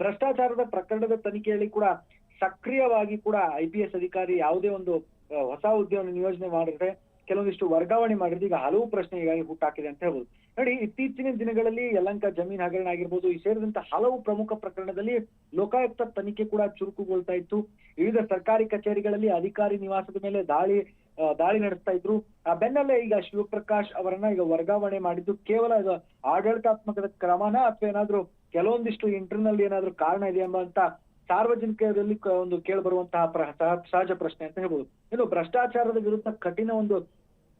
ಭ್ರಷ್ಟಾಚಾರದ ಪ್ರಕರಣದ ತನಿಖೆಯಲ್ಲಿ ಕೂಡ ಸಕ್ರಿಯವಾಗಿ ಕೂಡ IPS ಅಧಿಕಾರಿ ಯಾವುದೇ ಒಂದು ಹೊಸ ಹುದ್ದೆಯನ್ನು ನಿಯೋಜನೆ ಮಾಡಿದ್ರೆ ಕೆಲವೊಂದಿಷ್ಟು ವರ್ಗಾವಣೆ ಮಾಡಿದ್ರೆ ಈಗ ಹಲವು ಪ್ರಶ್ನೆ ಹೀಗಾಗಿ ಹುಟ್ಟಾಕಿದೆ ಅಂತ ಹೇಳ್ಬೋದು. ನೋಡಿ, ಇತ್ತೀಚಿನ ದಿನಗಳಲ್ಲಿ ಯಲಹಂಕ ಜಮೀನ್ ಹಗರಣ ಆಗಿರ್ಬೋದು, ಈ ಸೇರಿದಂತ ಹಲವು ಪ್ರಮುಖ ಪ್ರಕರಣದಲ್ಲಿ ಲೋಕಾಯುಕ್ತ ತನಿಖೆ ಕೂಡ ಚುರುಕುಗೊಳ್ತಾ ಇತ್ತು. ವಿವಿಧ ಸರ್ಕಾರಿ ಕಚೇರಿಗಳಲ್ಲಿ ಅಧಿಕಾರಿ ನಿವಾಸದ ಮೇಲೆ ದಾಳಿ ನಡೆಸ್ತಾ ಇದ್ರು. ಆ ಬೆನ್ನಲ್ಲೇ ಈಗ ಶಿವಪ್ರಕಾಶ್ ಅವರನ್ನ ಈಗ ವರ್ಗಾವಣೆ ಮಾಡಿದ್ದು ಕೇವಲ ಇದು ಆಡಳಿತಾತ್ಮಕ ಕ್ರಮನ ಅಥವಾ ಏನಾದ್ರು ಕೆಲವೊಂದಿಷ್ಟು ಇಂಟರ್ನಲ್ ಏನಾದ್ರು ಕಾರಣ ಇದೆ ಎಂಬಂತ ಸಾರ್ವಜನಿಕರಲ್ಲಿ ಒಂದು ಕೇಳಿಬರುವಂತಹ ಸಹಜ ಪ್ರಶ್ನೆ ಅಂತ ಹೇಳ್ಬೋದು. ಇನ್ನು ಭ್ರಷ್ಟಾಚಾರದ ವಿರುದ್ಧ ಕಠಿಣ ಒಂದು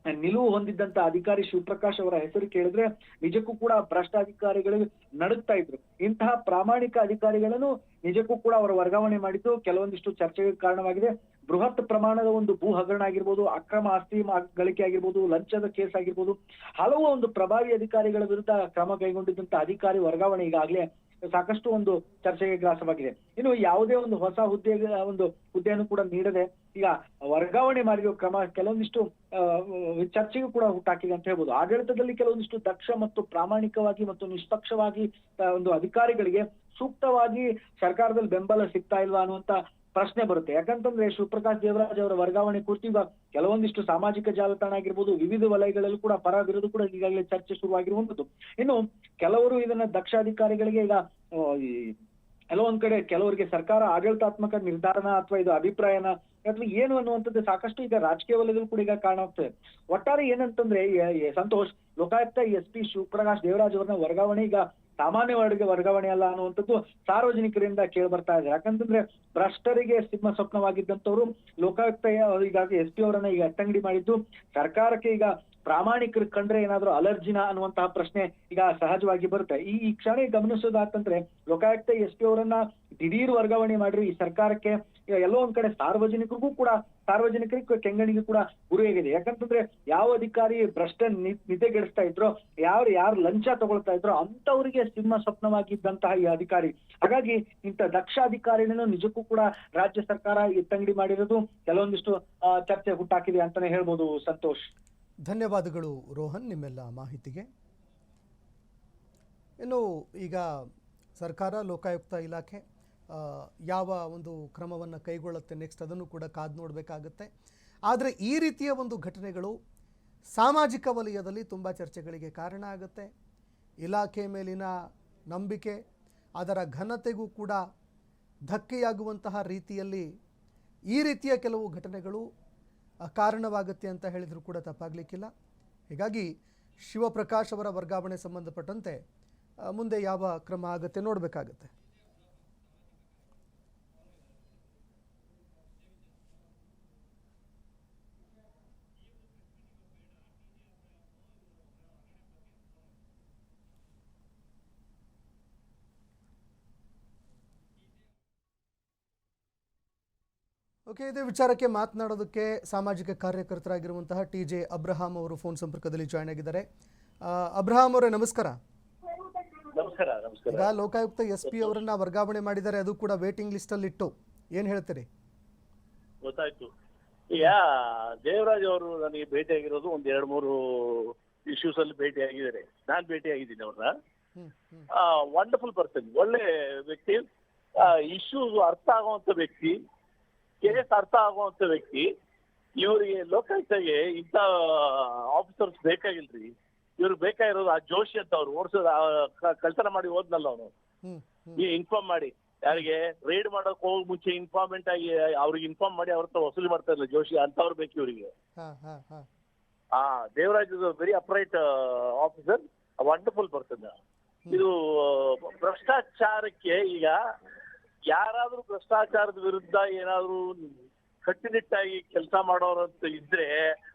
ನಿಲುವು ಹೊಂದಿದ್ದಂತ ಅಧಿಕಾರಿ ಶಿವಪ್ರಕಾಶ್ ಅವರ ಹೆಸರು ಕೇಳಿದ್ರೆ ನಿಜಕ್ಕೂ ಕೂಡ ಭ್ರಷ್ಟ ಅಧಿಕಾರಿಗಳು ನಡುಗ್ತಾ ಇದ್ರು. ಇಂತಹ ಪ್ರಾಮಾಣಿಕ ಅಧಿಕಾರಿಗಳನ್ನು ನಿಜಕ್ಕೂ ಕೂಡ ಅವರ ವರ್ಗಾವಣೆ ಮಾಡಿದ್ದು ಕೆಲವೊಂದಿಷ್ಟು ಚರ್ಚೆಗೆ ಕಾರಣವಾಗಿದೆ. ಬೃಹತ್ ಪ್ರಮಾಣದ ಒಂದು ಭೂ ಹಗರಣ ಆಗಿರ್ಬೋದು, ಅಕ್ರಮ ಆಸ್ತಿ ಗಳಿಕೆ ಆಗಿರ್ಬೋದು, ಲಂಚದ ಕೇಸ್ ಆಗಿರ್ಬೋದು, ಹಲವು ಒಂದು ಪ್ರಭಾವಿ ಅಧಿಕಾರಿಗಳ ವಿರುದ್ಧ ಕ್ರಮ ಕೈಗೊಂಡಿದ್ದಂತ ಅಧಿಕಾರಿ ವರ್ಗಾವಣೆ ಈಗಾಗಲೇ ಸಾಕಷ್ಟು ಒಂದು ಚರ್ಚೆಗೆ ಗ್ರಾಸವಾಗಿದೆ. ಇನ್ನು ಯಾವುದೇ ಒಂದು ಹೊಸ ಹುದ್ದೆಯನ್ನು ಕೂಡ ನೀಡದೆ ಈಗ ವರ್ಗಾವಣೆ ಮಾಡಿರೋ ಕ್ರಮ ಕೆಲವೊಂದಿಷ್ಟು ಚರ್ಚೆಗೂ ಕೂಡ ಹುಟ್ಟಾಕಿದೆ ಅಂತ ಹೇಳ್ಬೋದು. ಆಡಳಿತದಲ್ಲಿ ಕೆಲವೊಂದಿಷ್ಟು ದಕ್ಷ ಮತ್ತು ಪ್ರಾಮಾಣಿಕವಾಗಿ ಮತ್ತು ನಿಷ್ಪಕ್ಷವಾಗಿ ಒಂದು ಅಧಿಕಾರಿಗಳಿಗೆ ಸೂಕ್ತವಾಗಿ ಸರ್ಕಾರದಲ್ಲಿ ಬೆಂಬಲ ಸಿಗ್ತಾ ಇಲ್ವಾ ಅನ್ನುವಂತ ಪ್ರಶ್ನೆ ಬರುತ್ತೆ. ಯಾಕಂತಂದ್ರೆ ಶಿವಪ್ರಕಾಶ್ ದೇವರಾಜ್ ಅವರ ವರ್ಗಾವಣೆ ಕುರಿತು ಈಗ ಕೆಲವೊಂದಿಷ್ಟು ಸಾಮಾಜಿಕ ಜಾಲತಾಣ ಆಗಿರ್ಬೋದು, ವಿವಿಧ ವಲಯಗಳಲ್ಲೂ ಕೂಡ ಪರ ವಿರೋಧ ಕೂಡ ಈಗಾಗಲೇ ಚರ್ಚೆ ಶುರುವಾಗಿರುವಂತದ್ದು. ಇನ್ನು ಕೆಲವರು ಇದನ್ನ ದಕ್ಷ ಅಧಿಕಾರಿಗಳಿಗೆ ಈಗ ಕೆಲವೊಂದ್ ಕಡೆ ಕೆಲವರಿಗೆ ಸರ್ಕಾರ ಆಡಳಿತಾತ್ಮಕ ನಿರ್ಧಾರನ ಅಥವಾ ಇದು ಅಭಿಪ್ರಾಯನ ಅಥವಾ ಏನು ಅನ್ನುವಂಥದ್ದು ಸಾಕಷ್ಟು ಈಗ ರಾಜಕೀಯ ವಲಯದಲ್ಲೂ ಕೂಡ ಈಗ ಕಾಣಾಗ್ತದೆ. ಒಟ್ಟಾರೆ ಏನಂತಂದ್ರೆ ಸಂತೋಷ್, ಲೋಕಾಯುಕ್ತ SP ಶಿವಪ್ರಕಾಶ್ ದೇವರಾಜ್ ಅವರನ್ನ ವರ್ಗಾವಣೆ ಈಗ ಸಾಮಾನ್ಯವಾಗಿ ವರ್ಗಾವಣೆ ಅಲ್ಲ ಅನ್ನುವಂಥದ್ದು ಸಾರ್ವಜನಿಕರಿಂದ ಕೇಳಿ ಬರ್ತಾ ಇದೆ. ಯಾಕಂತಂದ್ರೆ ಭ್ರಷ್ಟರಿಗೆ ಸಿಂಹ ಸ್ವಪ್ನವಾಗಿದ್ದಂಥವ್ರು ಲೋಕಾಯುಕ್ತ ಹೀಗಾಗಿ SP ಅವರನ್ನ ಈಗ ಎತ್ತಂಗಡಿ ಮಾಡಿದ್ದು ಸರ್ಕಾರಕ್ಕೆ ಈಗ ಪ್ರಾಮಾಣಿಕರು ಕಂಡ್ರೆ ಏನಾದ್ರು ಅಲರ್ಜಿನ ಅನ್ನುವಂತಹ ಪ್ರಶ್ನೆ ಈಗ ಸಹಜವಾಗಿ ಬರುತ್ತೆ. ಈ ಕ್ಷಣ ಗಮನಿಸೋದಾತಂದ್ರೆ ಲೋಕಾಯುಕ್ತ SP ಅವರನ್ನ ದಿಢೀರ್ ವರ್ಗಾವಣೆ ಮಾಡ್ರಿ ಈ ಸರ್ಕಾರಕ್ಕೆ ಎಲ್ಲೋ ಒಂದ್ ಕಡೆ ಸಾರ್ವಜನಿಕರಿಗೆ ಕೆಂಗಣಿಗೆ ಕೂಡ ಗುರಿಯಾಗಿದೆ. ಯಾಕಂತಂದ್ರೆ ಯಾವ ಅಧಿಕಾರಿ ಭ್ರಷ್ಟ ನಿದ್ದೆಗೆಡಿಸ್ತಾ ಇದ್ರೋ, ಯಾರು ಲಂಚ ತಗೊಳ್ತಾ ಇದ್ರೋ ಅಂತವರಿಗೆ ಸಿಂಹ ಸ್ವಪ್ನವಾಗಿದ್ದಂತಹ ಈ ಅಧಿಕಾರಿ. ಹಾಗಾಗಿ ಇಂಥ ದಕ್ಷ ಅಧಿಕಾರಿಗಳನ್ನು ನಿಜಕ್ಕೂ ಕೂಡ ರಾಜ್ಯ ಸರ್ಕಾರ ಎತ್ತಂಗಡಿ ಮಾಡಿರೋದು ಕೆಲವೊಂದಿಷ್ಟು ಚರ್ಚೆ ಹುಟ್ಟಾಕಿದೆ ಅಂತಾನೆ ಹೇಳ್ಬೋದು. ಸಂತೋಷ್, ಧನ್ಯವಾದಗಳು ರೋಹನ್ ನಿಮ್ಮೆಲ್ಲ ಮಾಹಿತಿಗೆ. ಇನ್ನು ಈಗ ಸರ್ಕಾರ ಲೋಕಾಯುಕ್ತ ಇಲಾಖೆ ಯಾವ ಒಂದು ಕ್ರಮವನ್ನು ಕೈಗೊಳ್ಳುತ್ತೆ ನೆಕ್ಸ್ಟ್ ಅದನ್ನು ಕೂಡ ಕಾದು ನೋಡಬೇಕಾಗುತ್ತೆ. ಆದರೆ ಈ ರೀತಿಯ ಒಂದು ಘಟನೆಗಳು ಸಾಮಾಜಿಕ ವಲಯದಲ್ಲಿ ತುಂಬ ಚರ್ಚೆಗಳಿಗೆ ಕಾರಣ ಆಗುತ್ತೆ. ಇಲಾಖೆ ಮೇಲಿನ ನಂಬಿಕೆ, ಅದರ ಘನತೆಗೂ ಕೂಡ ಧಕ್ಕೆಯಾಗುವಂತಹ ರೀತಿಯಲ್ಲಿ ಈ ರೀತಿಯ ಕೆಲವು ಘಟನೆಗಳು ಕಾರಣವಾಗುತ್ತೆ ಅಂತ ಹೇಳಿದರೂ ಕೂಡ ತಪ್ಪಾಗಲಿಕ್ಕಿಲ್ಲ. ಹೀಗಾಗಿ ಶಿವಪ್ರಕಾಶ್ ಅವರ ವರ್ಗಾವಣೆ ಸಂಬಂಧಪಟ್ಟಂತೆ ಮುಂದೆ ಯಾವ ಕ್ರಮ ಆಗುತ್ತೆ ನೋಡಬೇಕಾಗತ್ತೆ. ಓಕೆ, ಇದೇ ವಿಚಾರಕ್ಕೆ ಮಾತನಾಡೋದಕ್ಕೆ ಸಾಮಾಜಿಕ ಕಾರ್ಯಕರ್ತರಾಗಿರುವಂತಹ TJ ಅಬ್ರಹಾಂ ಅವರು ಫೋನ್ ಸಂಪರ್ಕದಲ್ಲಿ ಜಾಯ್ನ್ ಆಗಿದ್ದಾರೆ. ಅಬ್ರಹಾಂ ಅವರೇ ನಮಸ್ಕಾರ. ಈಗ ಲೋಕಾಯುಕ್ತ SP ಅವರನ್ನ ವರ್ಗಾವಣೆ ಮಾಡಿದ್ದಾರೆ, ಅದು ಕೂಡ ವೇಟಿಂಗ್ ಲಿಸ್ಟ್ ಅಲ್ಲಿ ಇಟ್ಟು, ಏನ್ ಹೇಳ್ತೀರಿ? ಗೊತ್ತಾಯ್ತು. ಈಗ ದೇವರಾಜ್ ಅವರು ನನಗೆ ಭೇಟಿಯಾಗಿರೋದು ಒಂದು 2-3 ಇಶ್ಯೂಸ್ ಅಲ್ಲಿ ಭೇಟಿಯಾಗಿದ್ದಾರೆ. ನಾನು ಭೇಟಿಯಾಗಿದ್ದೀನಿ ಅವ್ರನ್ನ. ಹ್ಮ್ ಹ್ಮ್ ವಂಡರ್ಫುಲ್ ಪರ್ಸನ್, ಒಳ್ಳೆ ವ್ಯಕ್ತಿ, ಇಶ್ಯೂಸ್ ಅರ್ಥ ಆಗುವಂತ ವ್ಯಕ್ತಿ, ಕೇಸ್ ಅರ್ಥ ಆಗುವಂತ ವ್ಯಕ್ತಿ. ಇವರಿಗೆ ಲೋಕಾಯುಕ್ತಗೆ ಇಂಥ ಆಫೀಸರ್ಸ್ ಬೇಕಾಗಿಲ್ರಿ. ಇವ್ರಿಗೆ ಬೇಕಾಗಿರೋದು ಆ ಜೋಶಿ ಅಂತ ಅವ್ರು ಕಳ್ತನ ಮಾಡಿ ಹೋದ್ನಲ್ಲ ಅವನು, ಹ್ಮ್ ಹ್ಮ್ ಈ ಇನ್ಫಾರ್ಮ್ ಮಾಡಿ ಯಾರಿಗೆ ರೈಡ್ ಮಾಡೋಕೆ ಹೋಗಿ ಮುಂಚೆ ಇನ್ಫಾರ್ಮೆಂಟ್ ಆಗಿ ಅವ್ರಿಗೆ ಇನ್ಫಾರ್ಮ್ ಮಾಡಿ ಅವ್ರ ಹತ್ರ ವಸೂಲಿ ಮಾಡ್ತಾ ಇಲ್ಲ ಜೋಶಿ ಅಂತವ್ರು ಬೇಕು ಇವರಿಗೆ. ಹಾ ಹಾ ಹಾ Devaraj is very upright officer, wonderful person. ಇದು ಭ್ರಷ್ಟಾಚಾರಕ್ಕೆ ಈಗ ಯಾರಾದ್ರೂ ಭ್ರಷ್ಟಾಚಾರದ ವಿರುದ್ಧ ಏನಾದ್ರು ಕಟ್ಟುನಿಟ್ಟಾಗಿ ಕೆಲಸ ಮಾಡೋರಂತ ಇದ್ರೆ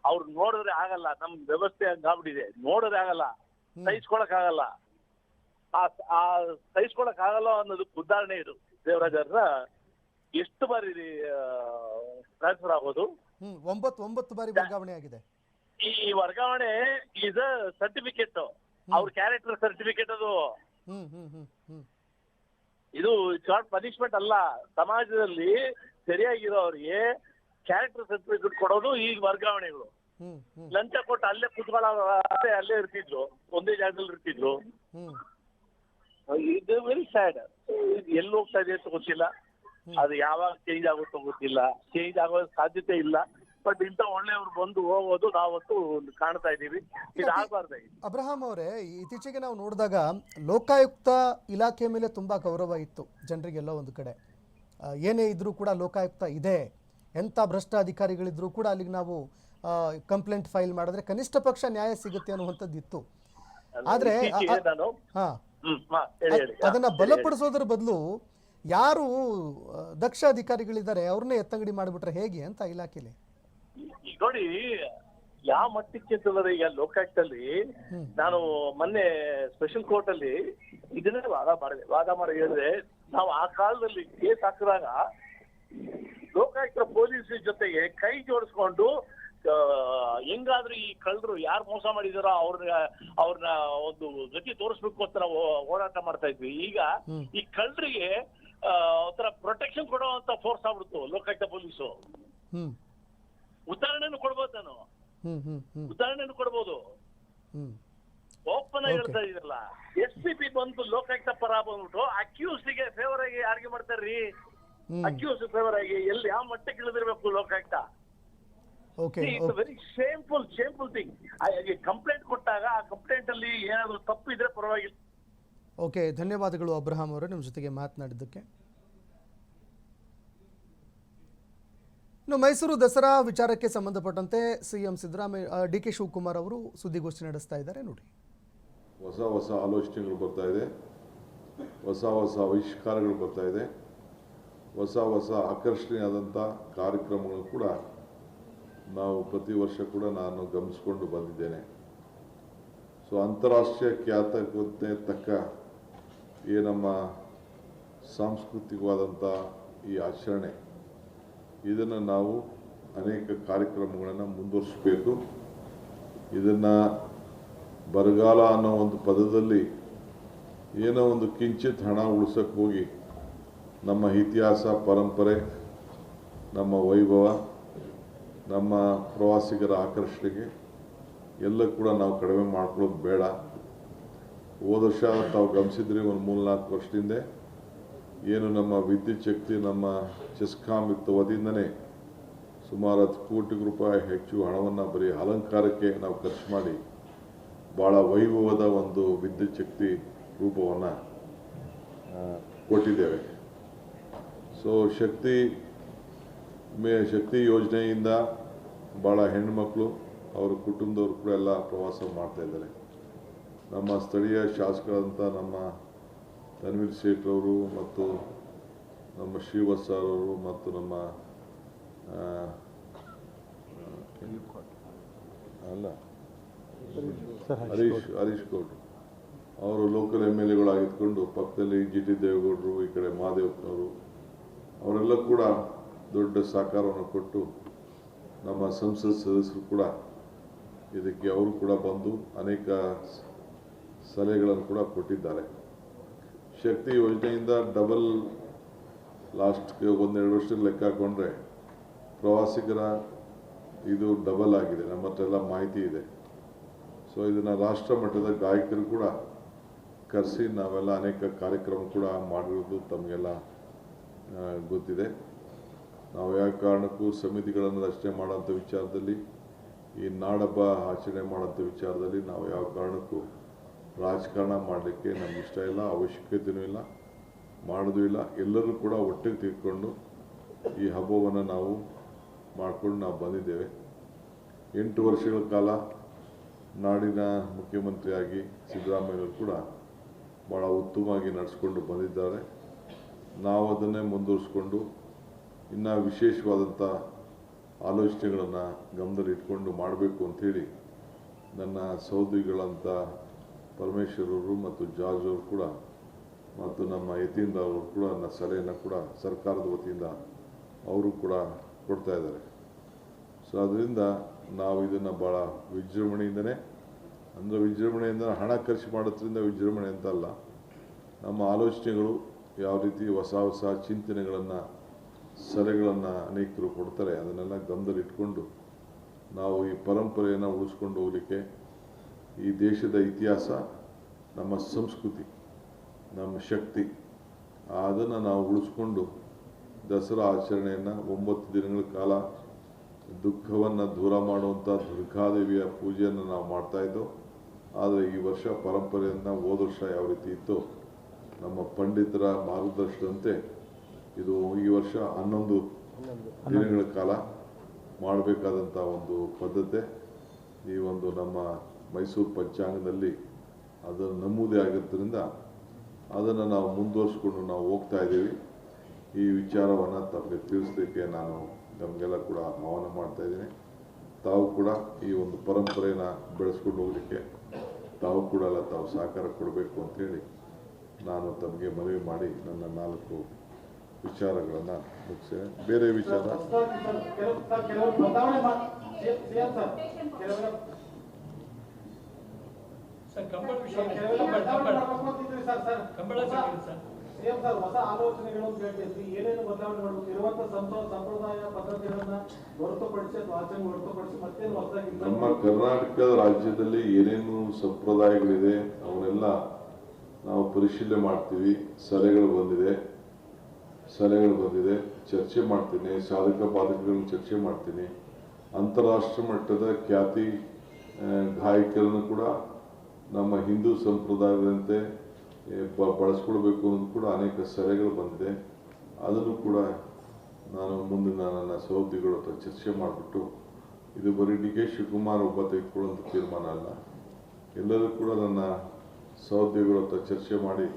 ಅವ್ರು ನೋಡಿದ್ರೆ ಆಗಲ್ಲ. ನಮ್ ವ್ಯವಸ್ಥೆ ಹಂಗಾಗ್ಬಿಟ್ಟಿದೆ, ನೋಡಿದ್ರೆ ಆಗಲ್ಲ, ಸಹಿಸ್ಕೊಳಕ್ ಆಗಲ್ಲ. ಆ ಸಹಿಸ್ಕೊಳಕ್ ಆಗಲ್ಲ ಅನ್ನೋದಕ್ಕೆ ಉದಾಹರಣೆ ಇದು. ದೇವರಾಜ್ ಅವ್ರನ್ನ ಎಷ್ಟು ಬಾರಿ ಟ್ರಾನ್ಸ್ಫರ್ ಆಗೋದು? 9 ಬಾರಿ ವರ್ಗಾವಣೆ ಆಗಿದೆ. ಈ ವರ್ಗಾವಣೆ ಈಸ್ ಅ ಸರ್ಟಿಫಿಕೇಟ್, ಅವ್ರ ಕ್ಯಾರೆಕ್ಟರ್ ಸರ್ಟಿಫಿಕೇಟ್ ಅದು. ಹ್ಮ್ ಹ್ಮ್ ಹ್ಮ್ ಹ್ಮ್ ಇದು ಶಾರ್ಟ್ ಪನಿಷ್ಮೆಂಟ್ ಅಲ್ಲ. ಸಮಾಜದಲ್ಲಿ ಸರಿಯಾಗಿರೋರಿಗೆ ಕ್ಯಾರೆಕ್ಟರ್ ಸರ್ಟಿಫಿಕೇಟ್ ಕೊಡೋದು ಈ ವರ್ಗಾವಣೆಗಳು. ಹ್ಮ್ ಹ್ಮ್ ಲಂಚ ಕೊಟ್ಟು ಅಲ್ಲೇ ಅಲ್ಲೇ ಇರ್ತಿದ್ರು, ಒಂದೇ ಜಾಗದಲ್ಲಿ ಇರ್ತಿದ್ರು. ಹ್ಮ್ ಇದು ವೆರಿ ಸ್ಯಾಡ್. ಎಲ್ಲಿ ಹೋಗ್ತಾ ಇದೆ ಅಂತ ಗೊತ್ತಿಲ್ಲ, ಅದು ಯಾವಾಗ ಚೇಂಜ್ ಆಗುತ್ತೋ ಗೊತ್ತಿಲ್ಲ, ಚೇಂಜ್ ಆಗೋ ಸಾಧ್ಯತೆ ಇಲ್ಲ. ಬಟ್ ಇಂಥ ಒಳ್ಳೆಯವ್ರು ಬಂದು ಹೋಗೋದು ನಾವತ್ತು ಕಾಣ್ತಾ ಇದ್ದೀವಿ. ಇದು ಆಗಬಾರ್ದಾಗಿ. ಅಬ್ರಹಾಂ ಅವರೇ, ಇತ್ತೀಚೆಗೆ ನಾವು ನೋಡಿದಾಗ ಲೋಕಾಯುಕ್ತ ಇಲಾಖೆ ಮೇಲೆ ತುಂಬಾ ಗೌರವ ಇತ್ತು ಜನರಿಗೆಲ್ಲ ಒಂದು ಕಡೆ. ಏನೇ ಇದ್ರೂ ಕೂಡ ಲೋಕಾಯುಕ್ತ ಇದೆ, ಎಂಥ ಭ್ರಷ್ಟ ಅಧಿಕಾರಿಗಳಿದ್ರೂ ಕೂಡ ಅಲ್ಲಿಗೆ ನಾವು ಕಂಪ್ಲೇಂಟ್ ಫೈಲ್ ಮಾಡಿದ್ರೆ ಕನಿಷ್ಠ ಪಕ್ಷ ನ್ಯಾಯ ಸಿಗುತ್ತೆ ಅನ್ನುವಂಥದ್ದು ಇತ್ತು. ಆದ್ರೆ ಹಾ ಅದನ್ನ ಬಲಪಡಿಸೋದ್ರ ಬದಲು ಯಾರು ದಕ್ಷ ಅಧಿಕಾರಿಗಳಿದ್ದಾರೆ ಅವ್ರನ್ನೇ ಎತ್ತಂಗಡಿ ಮಾಡಿಬಿಟ್ರೆ ಹೇಗೆ ಅಂತ ಇಲಾಖೆಲಿ ಈಗ ನೋಡಿ ಯಾವ ಮಟ್ಟಕ್ಕೆ ಅಂತಂದ್ರೆ, ಈಗ ಲೋಕಾಯುಕ್ತಲ್ಲಿ ನಾನು ಮೊನ್ನೆ ಸ್ಪೆಷಲ್ ಕೋರ್ಟ್ ಅಲ್ಲಿ ಇದನ್ನೇ ವಾದ ಮಾಡಿ ಹೇಳಿದ್ರೆ, ನಾವು ಆ ಕಾಲದಲ್ಲಿ ಕೇಸ್ ಹಾಕಿದಾಗ ಲೋಕಾಯುಕ್ತ ಪೊಲೀಸ್ ಜೊತೆಗೆ ಕೈ ಜೋಡಿಸ್ಕೊಂಡು ಹೆಂಗಾದ್ರೂ ಈ ಕಳ್ಳರು ಯಾರು ಮೋಸ ಮಾಡಿದಾರೋ ಅವ್ರನ್ನ ಒಂದು ಗತಿ ತೋರಿಸ್ಬೇಕು ಅಂತ ನಾವು ಹೋರಾಟ ಮಾಡ್ತಾ ಇದ್ವಿ. ಈಗ ಈ ಕಳ್ಳರಿಗೆ ಒಂಥರ ಪ್ರೊಟೆಕ್ಷನ್ ಕೊಡುವಂತ ಫೋರ್ಸ್ ಆಗ್ಬಿಡ್ತು ಲೋಕಾಯುಕ್ತ ಪೊಲೀಸು. ಉದಾಹರಣೆನು ಕೊಡ್ಬೋದು, ನಾನು ಉದಾಹರಣೆನು ಕೊಡ್ಬೋದು. ಓಪನ್ ಆಗಿ ಹೇಳ್ತಾ ಇದೀರಲ್ಲ, SPP ಬಂದು ಲೋಕಾಯುಕ್ತ ಪರ ಬಂದ್ಬಿಟ್ಟು ಅಕ್ಯೂಸ್ಗೆ ಫೇವರ್ ಆಗಿ ಆರ್ಗ್ಯೂ ಮಾಡ್ತಾರ್ರಿ. ಅಕ್ಯೂಸ್ ಫೇವರ್ ಆಗಿ ಎಲ್ಲಿ ಯಾವ ಮಟ್ಟಕ್ಕೆ ಇಳಿದಿರ್ಬೇಕು Lokayukta? Very shameful thing. Complaint ಕೊಟ್ಟಾಗ ಆ ಕಂಪ್ಲೇಂಟ್ ಅಲ್ಲಿ ಏನಾದ್ರು ತಪ್ಪು ಇದ್ರೆ ಪರವಾಗಿಲ್ಲ. ಓಕೆ, ಧನ್ಯವಾದಗಳು ಅಬ್ರಹಾಂ ಅವರು ನಿಮ್ಮ ಜೊತೆಗೆ ಮಾತನಾಡಿದ್ದಕ್ಕೆ. ಇನ್ನು ಮೈಸೂರು ದಸರಾ ವಿಚಾರಕ್ಕೆ ಸಂಬಂಧಪಟ್ಟಂತೆ ಸಿಎಂ ಸಿದ್ದರಾಮಯ್ಯ DK ಶಿವಕುಮಾರ್ ಅವರು ಸುದ್ದಿಗೋಷ್ಠಿ ನಡೆಸ್ತಾ ಇದ್ದಾರೆ ನೋಡಿ. ಹೊಸ ಹೊಸ ಆಲೋಚನೆಗಳು ಬರ್ತಾ ಇದೆ, ಹೊಸ ಹೊಸ ಆವಿಷ್ಕಾರಗಳು ಬರ್ತಾ ಇದೆ, ಹೊಸ ಹೊಸ ಆಕರ್ಷಣೀಯವಾದಂಥ ಕಾರ್ಯಕ್ರಮಗಳು ಕೂಡ ನಾವು ಪ್ರತಿ ವರ್ಷ ಕೂಡ ನಾನು ಗಮನಿಸ್ಕೊಂಡು ಬಂದಿದ್ದೇನೆ. ಸೊ ಅಂತಾರಾಷ್ಟ್ರೀಯ ಖ್ಯಾತಕ್ಕೆ ತಕ್ಕ ಈ ನಮ್ಮ ಸಾಂಸ್ಕೃತಿಕವಾದಂಥ ಈ ಆಚರಣೆ, ಇದನ್ನು ನಾವು ಅನೇಕ ಕಾರ್ಯಕ್ರಮಗಳನ್ನು ಮುಂದುವರಿಸಬೇಕು. ಇದನ್ನು ಬರಗಾಲ ಅನ್ನೋ ಒಂದು ಪದದಲ್ಲಿ ಏನೋ ಒಂದು ಕಿಂಚಿತ್ ಹಣ ಉಳಿಸೋಕ್ಕೆ ಹೋಗಿ ನಮ್ಮ ಇತಿಹಾಸ, ಪರಂಪರೆ, ನಮ್ಮ ವೈಭವ, ನಮ್ಮ ಪ್ರವಾಸಿಗರ ಆಕರ್ಷಣೆಗೆ ಎಲ್ಲ ಕೂಡ ನಾವು ಕಡಿಮೆ ಮಾಡ್ಕೊಳ್ಳೋದು ಬೇಡ. ಹೋದ ವರ್ಷ ತಾವು ಗಮನಿಸಿದ್ರಿ, ಒಂದು 3-4 ವರ್ಷದಿಂದ ಏನು ನಮ್ಮ ವಿದ್ಯುತ್ ಶಕ್ತಿ ನಮ್ಮ ಚೆಸ್ಕಾಂ ಇತ್ತು ವತಿಯಿಂದನೇ ಸುಮಾರು 10 ಕೋಟಿ ರೂಪಾಯಿ ಹೆಚ್ಚು ಹಣವನ್ನು ಬರೀ ಅಲಂಕಾರಕ್ಕೆ ನಾವು ಖರ್ಚು ಮಾಡಿ ಭಾಳ ವೈಭವದ ಒಂದು ವಿದ್ಯುತ್ ಶಕ್ತಿ ರೂಪವನ್ನು ಕೊಟ್ಟಿದ್ದೇವೆ. ಸೊ ಶಕ್ತಿ ಯೋಜನೆಯಿಂದ ಭಾಳ ಹೆಣ್ಣುಮಕ್ಕಳು ಅವರ ಕುಟುಂಬದವರು ಕೂಡ ಎಲ್ಲ ಪ್ರವಾಸ ಮಾಡ್ತಾ ಇದ್ದಾರೆ. ನಮ್ಮ ಸ್ಥಳೀಯ ಶಾಸಕರಾದಂಥ ನಮ್ಮ ತನ್ವೀರ್ ಸೇಠ್ ಅವರು ಮತ್ತು ನಮ್ಮ ಶ್ರೀವತ್ಸ ಅವರು ಮತ್ತು ನಮ್ಮ ಹರೀಶ್ ಗೌಡ್ರು ಅವರು ಲೋಕಲ್ MLAಗಳಾಗಿದ್ಕೊಂಡು, ಪಕ್ಕದಲ್ಲಿ GT ದೇವೇಗೌಡರು, ಈ ಕಡೆ ಮಹಾದೇವಪ್ಪನವರು, ಅವರೆಲ್ಲ ಕೂಡ ದೊಡ್ಡ ಸಹಕಾರವನ್ನು ಕೊಟ್ಟು ನಮ್ಮ ಸಂಸತ್ ಸದಸ್ಯರು ಕೂಡ ಇದಕ್ಕೆ ಅವರು ಕೂಡ ಬಂದು ಅನೇಕ ಸಲಹೆಗಳನ್ನು ಕೂಡ ಕೊಟ್ಟಿದ್ದಾರೆ. ಶಕ್ತಿ ಯೋಜನೆಯಿಂದ ಲಾಸ್ಟ್ಗೆ 1-2 ವರ್ಷದಲ್ಲಿ ಲೆಕ್ಕ ಹಾಕೊಂಡ್ರೆ ಪ್ರವಾಸಿಗರ ಇದು ಡಬಲ್ ಆಗಿದೆ. ನಮ್ಮ ಹತ್ರ ಎಲ್ಲ ಮಾಹಿತಿ ಇದೆ. ಸೊ ಇದನ್ನು ರಾಷ್ಟ್ರ ಮಟ್ಟದ ಗಾಯಕರು ಕೂಡ ಕರೆಸಿ ನಾವೆಲ್ಲ ಅನೇಕ ಕಾರ್ಯಕ್ರಮ ಕೂಡ ಮಾಡಿರೋದು ತಮಗೆಲ್ಲ ಗೊತ್ತಿದೆ. ನಾವು ಯಾವ ಕಾರಣಕ್ಕೂ ಸಮಿತಿಗಳನ್ನು ರಚನೆ ಮಾಡೋಂಥ ವಿಚಾರದಲ್ಲಿ, ಈ ನಾಡಹಬ್ಬ ಆಚರಣೆ ಮಾಡೋಂಥ ವಿಚಾರದಲ್ಲಿ ನಾವು ಯಾವ ಕಾರಣಕ್ಕೂ ರಾಜಕಾರಣ ಮಾಡಲಿಕ್ಕೆ ನಮ್ಗೆ ಇಷ್ಟ ಇಲ್ಲ, ಅವಶ್ಯಕತೆಯೂ ಇಲ್ಲ, ಮಾಡೋದು ಇಲ್ಲ. ಎಲ್ಲರೂ ಕೂಡ ಒಟ್ಟಿಗೆ ತಿಳ್ಕೊಂಡು ಈ ಹಬ್ಬವನ್ನು ನಾವು ಮಾಡ್ಕೊಂಡು ನಾವು ಬಂದಿದ್ದೇವೆ. 8 ವರ್ಷಗಳ ಕಾಲ ನಾಡಿನ ಮುಖ್ಯಮಂತ್ರಿಯಾಗಿ ಸಿದ್ದರಾಮಯ್ಯವರು ಕೂಡ ಭಾಳ ಉತ್ತಮವಾಗಿ ನಡೆಸ್ಕೊಂಡು ಬಂದಿದ್ದಾರೆ. ನಾವು ಅದನ್ನೇ ಮುಂದುವರಿಸ್ಕೊಂಡು ಇನ್ನೂ ವಿಶೇಷವಾದಂಥ ಆಲೋಚನೆಗಳನ್ನು ಗಮನದಲ್ಲಿ ಇಟ್ಕೊಂಡು ಮಾಡಬೇಕು ಅಂಥೇಳಿ ನನ್ನ ಸಹೋದರಿಗಳಂಥ ಪರಮೇಶ್ವರವರು ಮತ್ತು ಜಾರ್ಜ್ ಅವರು ಕೂಡ ಮತ್ತು ನಮ್ಮ ಯತೀಂದ್ರ ಅವರು ಕೂಡ ನನ್ನ ಸಲಹೆಯನ್ನು ಕೂಡ ಸರ್ಕಾರದ ವತಿಯಿಂದ ಅವರು ಕೂಡ ಕೊಡ್ತಾ ಇದ್ದಾರೆ. ಸೊ ಅದರಿಂದ ನಾವು ಇದನ್ನು ಭಾಳ ವಿಜೃಂಭಣೆಯಿಂದನೇ, ಅಂದರೆ ವಿಜೃಂಭಣೆಯಿಂದ ಹಣ ಖರ್ಚು ಮಾಡೋದ್ರಿಂದ ವಿಜೃಂಭಣೆ ಅಂತ ಅಲ್ಲ, ನಮ್ಮ ಆಲೋಚನೆಗಳು ಯಾವ ರೀತಿ ಹೊಸ ಹೊಸ ಚಿಂತನೆಗಳನ್ನು ಸಲಹೆಗಳನ್ನು ಅನೇಕರು ಕೊಡ್ತಾರೆ, ಅದನ್ನೆಲ್ಲ ಗಮನದಲ್ಲಿ ಇಟ್ಕೊಂಡು ನಾವು ಈ ಪರಂಪರೆಯನ್ನು ಉಳಿಸ್ಕೊಂಡು ಹೋಗಲಿಕ್ಕೆ, ಈ ದೇಶದ ಇತಿಹಾಸ, ನಮ್ಮ ಸಂಸ್ಕೃತಿ, ನಮ್ಮ ಶಕ್ತಿ, ಅದನ್ನು ನಾವು ಉಳಿಸ್ಕೊಂಡು ದಸರಾ ಆಚರಣೆಯನ್ನು 9 ದಿನಗಳ ಕಾಲ ದುಃಖವನ್ನು ದೂರ ಮಾಡುವಂಥ ದುರ್ಗಾದೇವಿಯ ಪೂಜೆಯನ್ನು ನಾವು ಮಾಡ್ತಾಯಿದ್ದೋ. ಆದರೆ ಈ ವರ್ಷ ಪರಂಪರೆಯನ್ನು ಹೋದ ವರ್ಷ ಯಾವ ರೀತಿ ಇತ್ತು, ನಮ್ಮ ಪಂಡಿತರ ಮಾರ್ಗದರ್ಶನದಂತೆ ಇದು ಈ ವರ್ಷ 11 ದಿನಗಳ ಕಾಲ ಮಾಡಬೇಕಾದಂಥ ಒಂದು ಪದ್ಧತಿ ಈ ಒಂದು ನಮ್ಮ ಮೈಸೂರು ಪಂಚಾಂಗದಲ್ಲಿ ಅದನ್ನು ನಮೂದೇ ಆಗಿದ್ದರಿಂದ ಅದನ್ನು ನಾವು ಮುಂದುವರಿಸ್ಕೊಂಡು ನಾವು ಹೋಗ್ತಾ ಇದ್ದೀವಿ. ಈ ವಿಚಾರವನ್ನು ತಮಗೆ ತಿಳಿಸ್ಲಿಕ್ಕೆ ನಾನು ನಮಗೆಲ್ಲ ಕೂಡ ಆಹ್ವಾನ ಮಾಡ್ತಾ ಇದ್ದೀನಿ. ತಾವು ಕೂಡ ಈ ಒಂದು ಪರಂಪರೆನ ಬೆಳೆಸ್ಕೊಂಡು ಹೋಗಲಿಕ್ಕೆ ತಾವು ಕೂಡ ತಾವು ಸಹಕಾರ ಕೊಡಬೇಕು ಅಂಥೇಳಿ ನಾನು ತಮಗೆ ಮನವಿ ಮಾಡಿ ನನ್ನ 4 ವಿಚಾರಗಳನ್ನು ಮುಗಿಸ್ತೇನೆ. ಬೇರೆ ವಿಚಾರ ಸಿಎಂ ಸರ್ ಹೊಸ ಆಲೋಚನೆಗಳು ಅಂತ ಹೇಳ್ತೀವಿ, ಏನೇನು ಬದಲಾವಣೆ ಮಾಡಬೇಕು, ಇರುವಂತ ಸಂಪ್ರದಾಯ ಪದ್ಧತಿಗಳನ್ನ ಹೊರತುಪಡಿಸಿ ಅಥವಾ ಆಚರಣೆ ಹೊರತುಪಡಿಸಿ ಮತ್ತೇನು ಹೊಸದಾಗಿ ನಮ್ಮ ಕರ್ನಾಟಕ ರಾಜ್ಯದಲ್ಲಿ ಏನೇನು ಸಂಪ್ರದಾಯಗಳಿದೆ ಅವನ್ನೆಲ್ಲ ನಾವು ಪರಿಶೀಲನೆ ಮಾಡ್ತೀವಿ. ಸಲಹೆಗಳು ಬಂದಿದೆ, ಚರ್ಚೆ ಮಾಡ್ತೀನಿ, ಸಾಧಕ ಬಾಧಕಗಳನ್ನು ಚರ್ಚೆ ಮಾಡ್ತೀನಿ. ಅಂತಾರಾಷ್ಟ್ರೀಯ ಮಟ್ಟದ ಖ್ಯಾತಿ ಗಾಯಕರನ್ನು ಕೂಡ ನಮ್ಮ ಹಿಂದೂ ಸಂಪ್ರದಾಯದಂತೆ ಬಳಸ್ಕೊಳ್ಬೇಕು ಅನ್ನೋದು ಕೂಡ ಅನೇಕ ಸಲಹೆಗಳು ಬಂದಿದೆ. ಅದನ್ನು ಕೂಡ ನಾನು ಮುಂದಿನ ನನ್ನ ಸಹೋದ್ಯೋಗಿಗಳ ಹತ್ರ ಚರ್ಚೆ ಮಾಡಿಬಿಟ್ಟು, ಇದು ಬರೀ ಡಿ ಕೆ ಶಿವಕುಮಾರ್ ಒಬ್ಬ ತೆಗೆದುಕೊಳ್ಳುವಂಥ ತೀರ್ಮಾನ ಅಲ್ಲ, ಎಲ್ಲರೂ ಕೂಡ ನನ್ನ ಸಹೋದ್ಯೋಗಿಗಳ ಹತ್ರ ಚರ್ಚೆ ಮಾಡಿ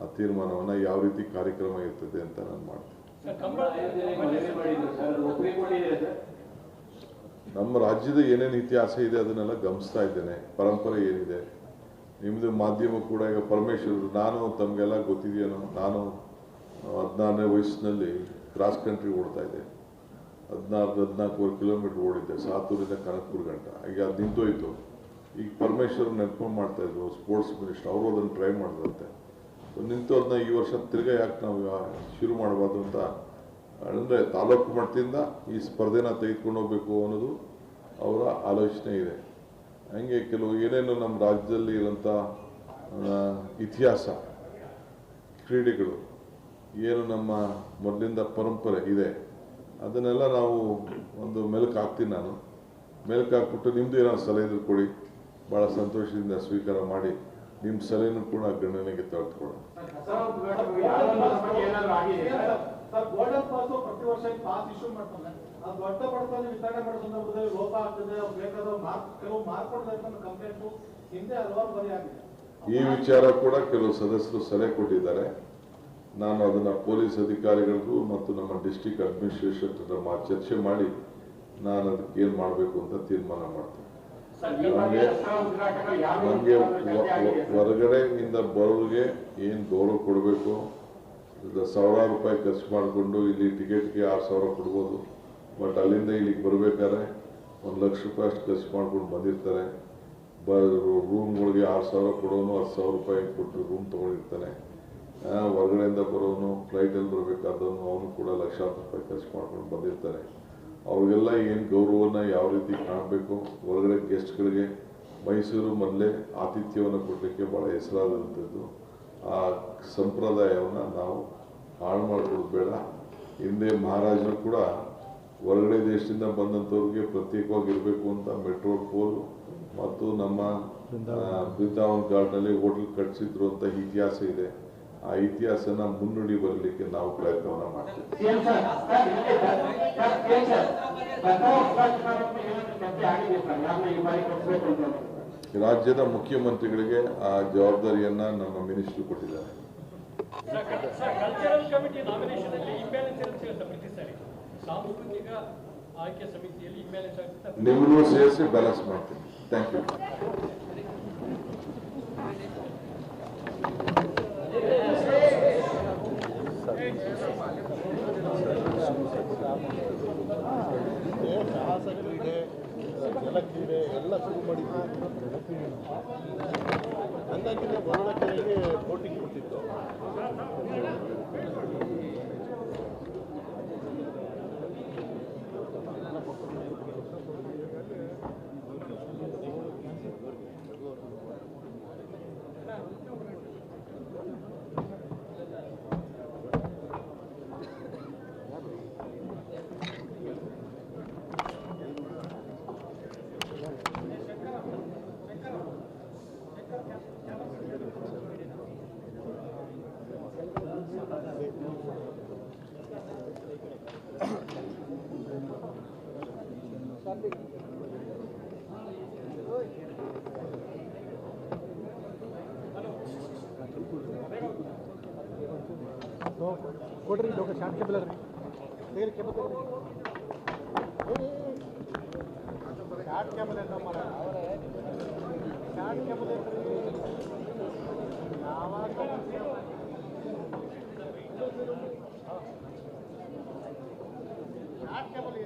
ಆ ತೀರ್ಮಾನವನ್ನು ಯಾವ ರೀತಿ ಕಾರ್ಯಕ್ರಮ ಇರ್ತದೆ ಅಂತ ನಾನು ಮಾಡ್ತೀನಿ. ನಮ್ಮ ರಾಜ್ಯದ ಏನೇನು ಇತಿಹಾಸ ಇದೆ ಅದನ್ನೆಲ್ಲ ಗಮನಿಸ್ತಾ ಇದ್ದೇನೆ. ಪರಂಪರೆ ಏನಿದೆ, ನಿಮ್ಮದು ಮಾಧ್ಯಮ ಕೂಡ ಈಗ ಪರಮೇಶ್ವರರು, ನಾನು ತಮಗೆಲ್ಲ ಗೊತ್ತಿದೆಯೇನೋ, ನಾನು 16ನೇ ವಯಸ್ಸಿನಲ್ಲಿ ಕ್ರಾಸ್ ಕಂಟ್ರಿ ಓಡ್ತಾ ಇದ್ದೆ. 14 ಕಿಲೋಮೀಟರ್ ಓಡಿದ್ದೆ, ಸಾತೂರಿಂದ ಕನಕಪುರ ಗಂಟ. ಈಗ ಅದು ನಿಂತೋಯ್ತು. ಈಗ ಪರಮೇಶ್ವರ್ ನೆನ್ಕೊಂಡು ಮಾಡ್ತಾ ಇದ್ರು, ಸ್ಪೋರ್ಟ್ಸ್ ಮಿನಿಸ್ಟರ್, ಅವರು ಅದನ್ನು ಟ್ರೈ ಮಾಡಿದ್ರಂತೆ. ನಿಂತು ಅದನ್ನ ಈ ವರ್ಷ ತಿರ್ಗಾ ಯಾಕೆ ನಾವು ಶುರು ಮಾಡಬಾರ್ದು ಅಂತ, ಅಂದರೆ ತಾಲೂಕು ಮಟ್ಟದಿಂದ ಈ ಸ್ಪರ್ಧೆನ ತೆಗೆದುಕೊಂಡು ಹೋಗ್ಬೇಕು ಅನ್ನೋದು ಅವರ ಆಲೋಚನೆ ಇದೆ. ಹಂಗೆ ಕೆಲವು ಏನೇನು ನಮ್ಮ ರಾಜ್ಯದಲ್ಲಿ ಇರೋಂಥ ಇತಿಹಾಸ, ಕ್ರೀಡೆಗಳು, ಏನು ನಮ್ಮ ಮೊದಲಿಂದ ಪರಂಪರೆ ಇದೆ, ಅದನ್ನೆಲ್ಲ ನಾವು ಒಂದು ಮೆಲುಕು ಹಾಕ್ತೀನಿ. ನಾನು ಮೆಲುಕು ಹಾಕ್ಬಿಟ್ಟು ನಿಮ್ಮದು ಏನಾದ್ರು ಸಲಹೆ ಇದ್ರೆ ಕೊಡಿ, ಭಾಳ ಸಂತೋಷದಿಂದ ಸ್ವೀಕಾರ ಮಾಡಿ ನಿಮ್ಮ ಸಲಹೆನೂ ಕೂಡ ಗಣನೆಗೆ ತೆಗೆದುಕೊಳ್ಳೋಣ. ಗೋಲ್ಡನ್ ಪಾಸ್ ಪ್ರತಿ ವರ್ಷ ಪಾಸ್ ಇಶ್ಯೂ ಮಾಡ್ತಾರೆ, ಅದು ದೊಡ್ಡ ಬಡತನ ವಿತರಣೆ ಮಾಡೋ ಸಂದರ್ಭದಲ್ಲಿ ಲೋಪ ಆಗ್ತದೆ, ಬೇಕಾದ ಕೆಲವು ಮಾರ್ಪಡ್ದಂತ ಕಂಪ್ಲೇಂಟ್ ಹಿಂದೆ ಹಲವಾರು ಬರಿ ಆಗಿದೆ. ಈ ವಿಚಾರ ಕೂಡ ಕೆಲವು ಸದಸ್ಯರು ಸಲಹೆ ಕೊಟ್ಟಿದ್ದಾರೆ. ನಾನು ಅದನ್ನು ಪೊಲೀಸ್ ಅಧಿಕಾರಿಗಳಿಗೂ ಮತ್ತು ನಮ್ಮ ಡಿಸ್ಟ್ರಿಕ್ಟ್ ಅಡ್ಮಿನಿಸ್ಟ್ರೇಷನ್ ಚರ್ಚೆ ಮಾಡಿ ನಾನು ಅದಕ್ಕೆ ಏನು ಮಾಡಬೇಕು ಅಂತ ತೀರ್ಮಾನ ಮಾಡ್ತೇನೆ. ನನಗೆ ಹೊರಗಡೆಯಿಂದ ಬರೋರಿಗೆ ಏನು ಗೌರವ ಕೊಡಬೇಕು, ಸಾವಿರಾರು ರೂಪಾಯಿ ಖರ್ಚು ಮಾಡಿಕೊಂಡು ಇಲ್ಲಿ ಟಿಕೆಟ್ಗೆ 6,000 ಕೊಡ್ಬೋದು. ಬಟ್ ಅಲ್ಲಿಂದ ಇಲ್ಲಿಗೆ ಬರಬೇಕಾದ್ರೆ 1 ಲಕ್ಷ ರೂಪಾಯಿ ಅಷ್ಟು ಖರ್ಚು ಮಾಡ್ಕೊಂಡು ಬಂದಿರ್ತಾರೆ. ರೂಮ್ಗಳಿಗೆ 6,000 ಕೊಡೋನು 10,000 ರೂಪಾಯಿ ಕೊಟ್ಟು ರೂಮ್ ತೊಗೊಂಡಿರ್ತಾನೆ. ಹೊರಗಡೆಯಿಂದ ಬರೋನು ಫ್ಲೈಟಲ್ಲಿ ಬರಬೇಕಾದವನು ಅವನು ಕೂಡ ಲಕ್ಷಾಂತರ ರೂಪಾಯಿ ಖರ್ಚು ಮಾಡ್ಕೊಂಡು ಬಂದಿರ್ತಾರೆ. ಅವ್ರಿಗೆಲ್ಲ ಏನು ಗೌರವನ ಯಾವ ರೀತಿ ಕಾಣಬೇಕು, ಹೊರಗಡೆ ಗೆಸ್ಟ್ಗಳಿಗೆ ಮೈಸೂರು ಮೊದಲೇ ಆತಿಥ್ಯವನ್ನು ಕೊಡಲಿಕ್ಕೆ ಭಾಳ ಹೆಸರಾದಂಥದ್ದು. ಆ ಸಂಪ್ರದಾಯವನ್ನು ನಾವು ಹಾಳು ಮಾಡ್ಕೊಳ್ಳೋದು ಬೇಡ. ಹಿಂದೆ ಮಹಾರಾಜರು ಕೂಡ ಹೊರಗಡೆ ದೇಶದಿಂದ ಬಂದಂಥವ್ರಿಗೆ ಪ್ರತ್ಯೇಕವಾಗಿರಬೇಕು ಅಂತ ಮೆಟ್ರೋ ಪೋಲ್ ಮತ್ತು ನಮ್ಮ ಬೃಂದಾವನ್ ಗಾರ್ಡ್ನಲ್ಲಿ ಹೋಟೆಲ್ ಕಟ್ಟಿಸಿದ್ರು ಅಂತ ಇತಿಹಾಸ ಇದೆ. ಆ ಇತಿಹಾಸನ ಮುನ್ನುಡಿ ಬರಲಿಕ್ಕೆ ನಾವು ಪ್ರಯತ್ನವನ್ನು ಮಾಡ್ತೀವಿ. ರಾಜ್ಯದ ಮುಖ್ಯಮಂತ್ರಿಗಳಿಗೆ ಆ ಜವಾಬ್ದಾರಿಯನ್ನ ನಮ್ಮ ಮಿನಿಸ್ಟರ್ ಕೊಟ್ಟಿದ್ದಾರೆ. ಕಲ್ಚರಲ್ ಕಮಿಟಿ ನಾಮಿನೇಷನ್ ಅಲ್ಲಿ ಇಂಬ್ಯಾಲೆನ್ಸ್ ಇರುತ್ತೆ ಪ್ರತಿ ಸಾರಿ. ಸಾಂಸ್ಕೃತಿಕ ಆಯ್ಕೆ ಸಮಿತಿಯಲ್ಲಿ ಇಂಬ್ಯಾಲೆನ್ಸ್ ಆಗುತ್ತೆ. ನಿಮ್ಮನ್ನು ಸೇರಿಸಿ ಬ್ಯಾಲೆನ್ಸ್ ಮಾಡ್ತೀನಿ. Thank you. ಶಾಸಕರಿಗೆ ಜಲಕ್ರೀಡೆ ಎಲ್ಲ ಶುರು ಮಾಡಿದ್ದು ಹಂಗಾಗಿ ಹೊರಳಕೆರೆಗೆ ವೋಟಿಂಗ್ ಕೊಟ್ಟಿದ್ದು. ಕೊಡ್ರಿ ಲೋಕ ಶಾರ್ಟ್ ಕೇಬಲ್ ರೀ ತೆಗಿರಿ ಕೇಬಲ್ ಶಾರ್ಟ್ ಕೇಬಲ್ ಎಲ್ಲ ಮಾಡ ಶಾರ್ಟ್ ಕೇಬಲ್ ಯಾವಾಗ ಶಾರ್ಟ್ ಕೇಬಲ್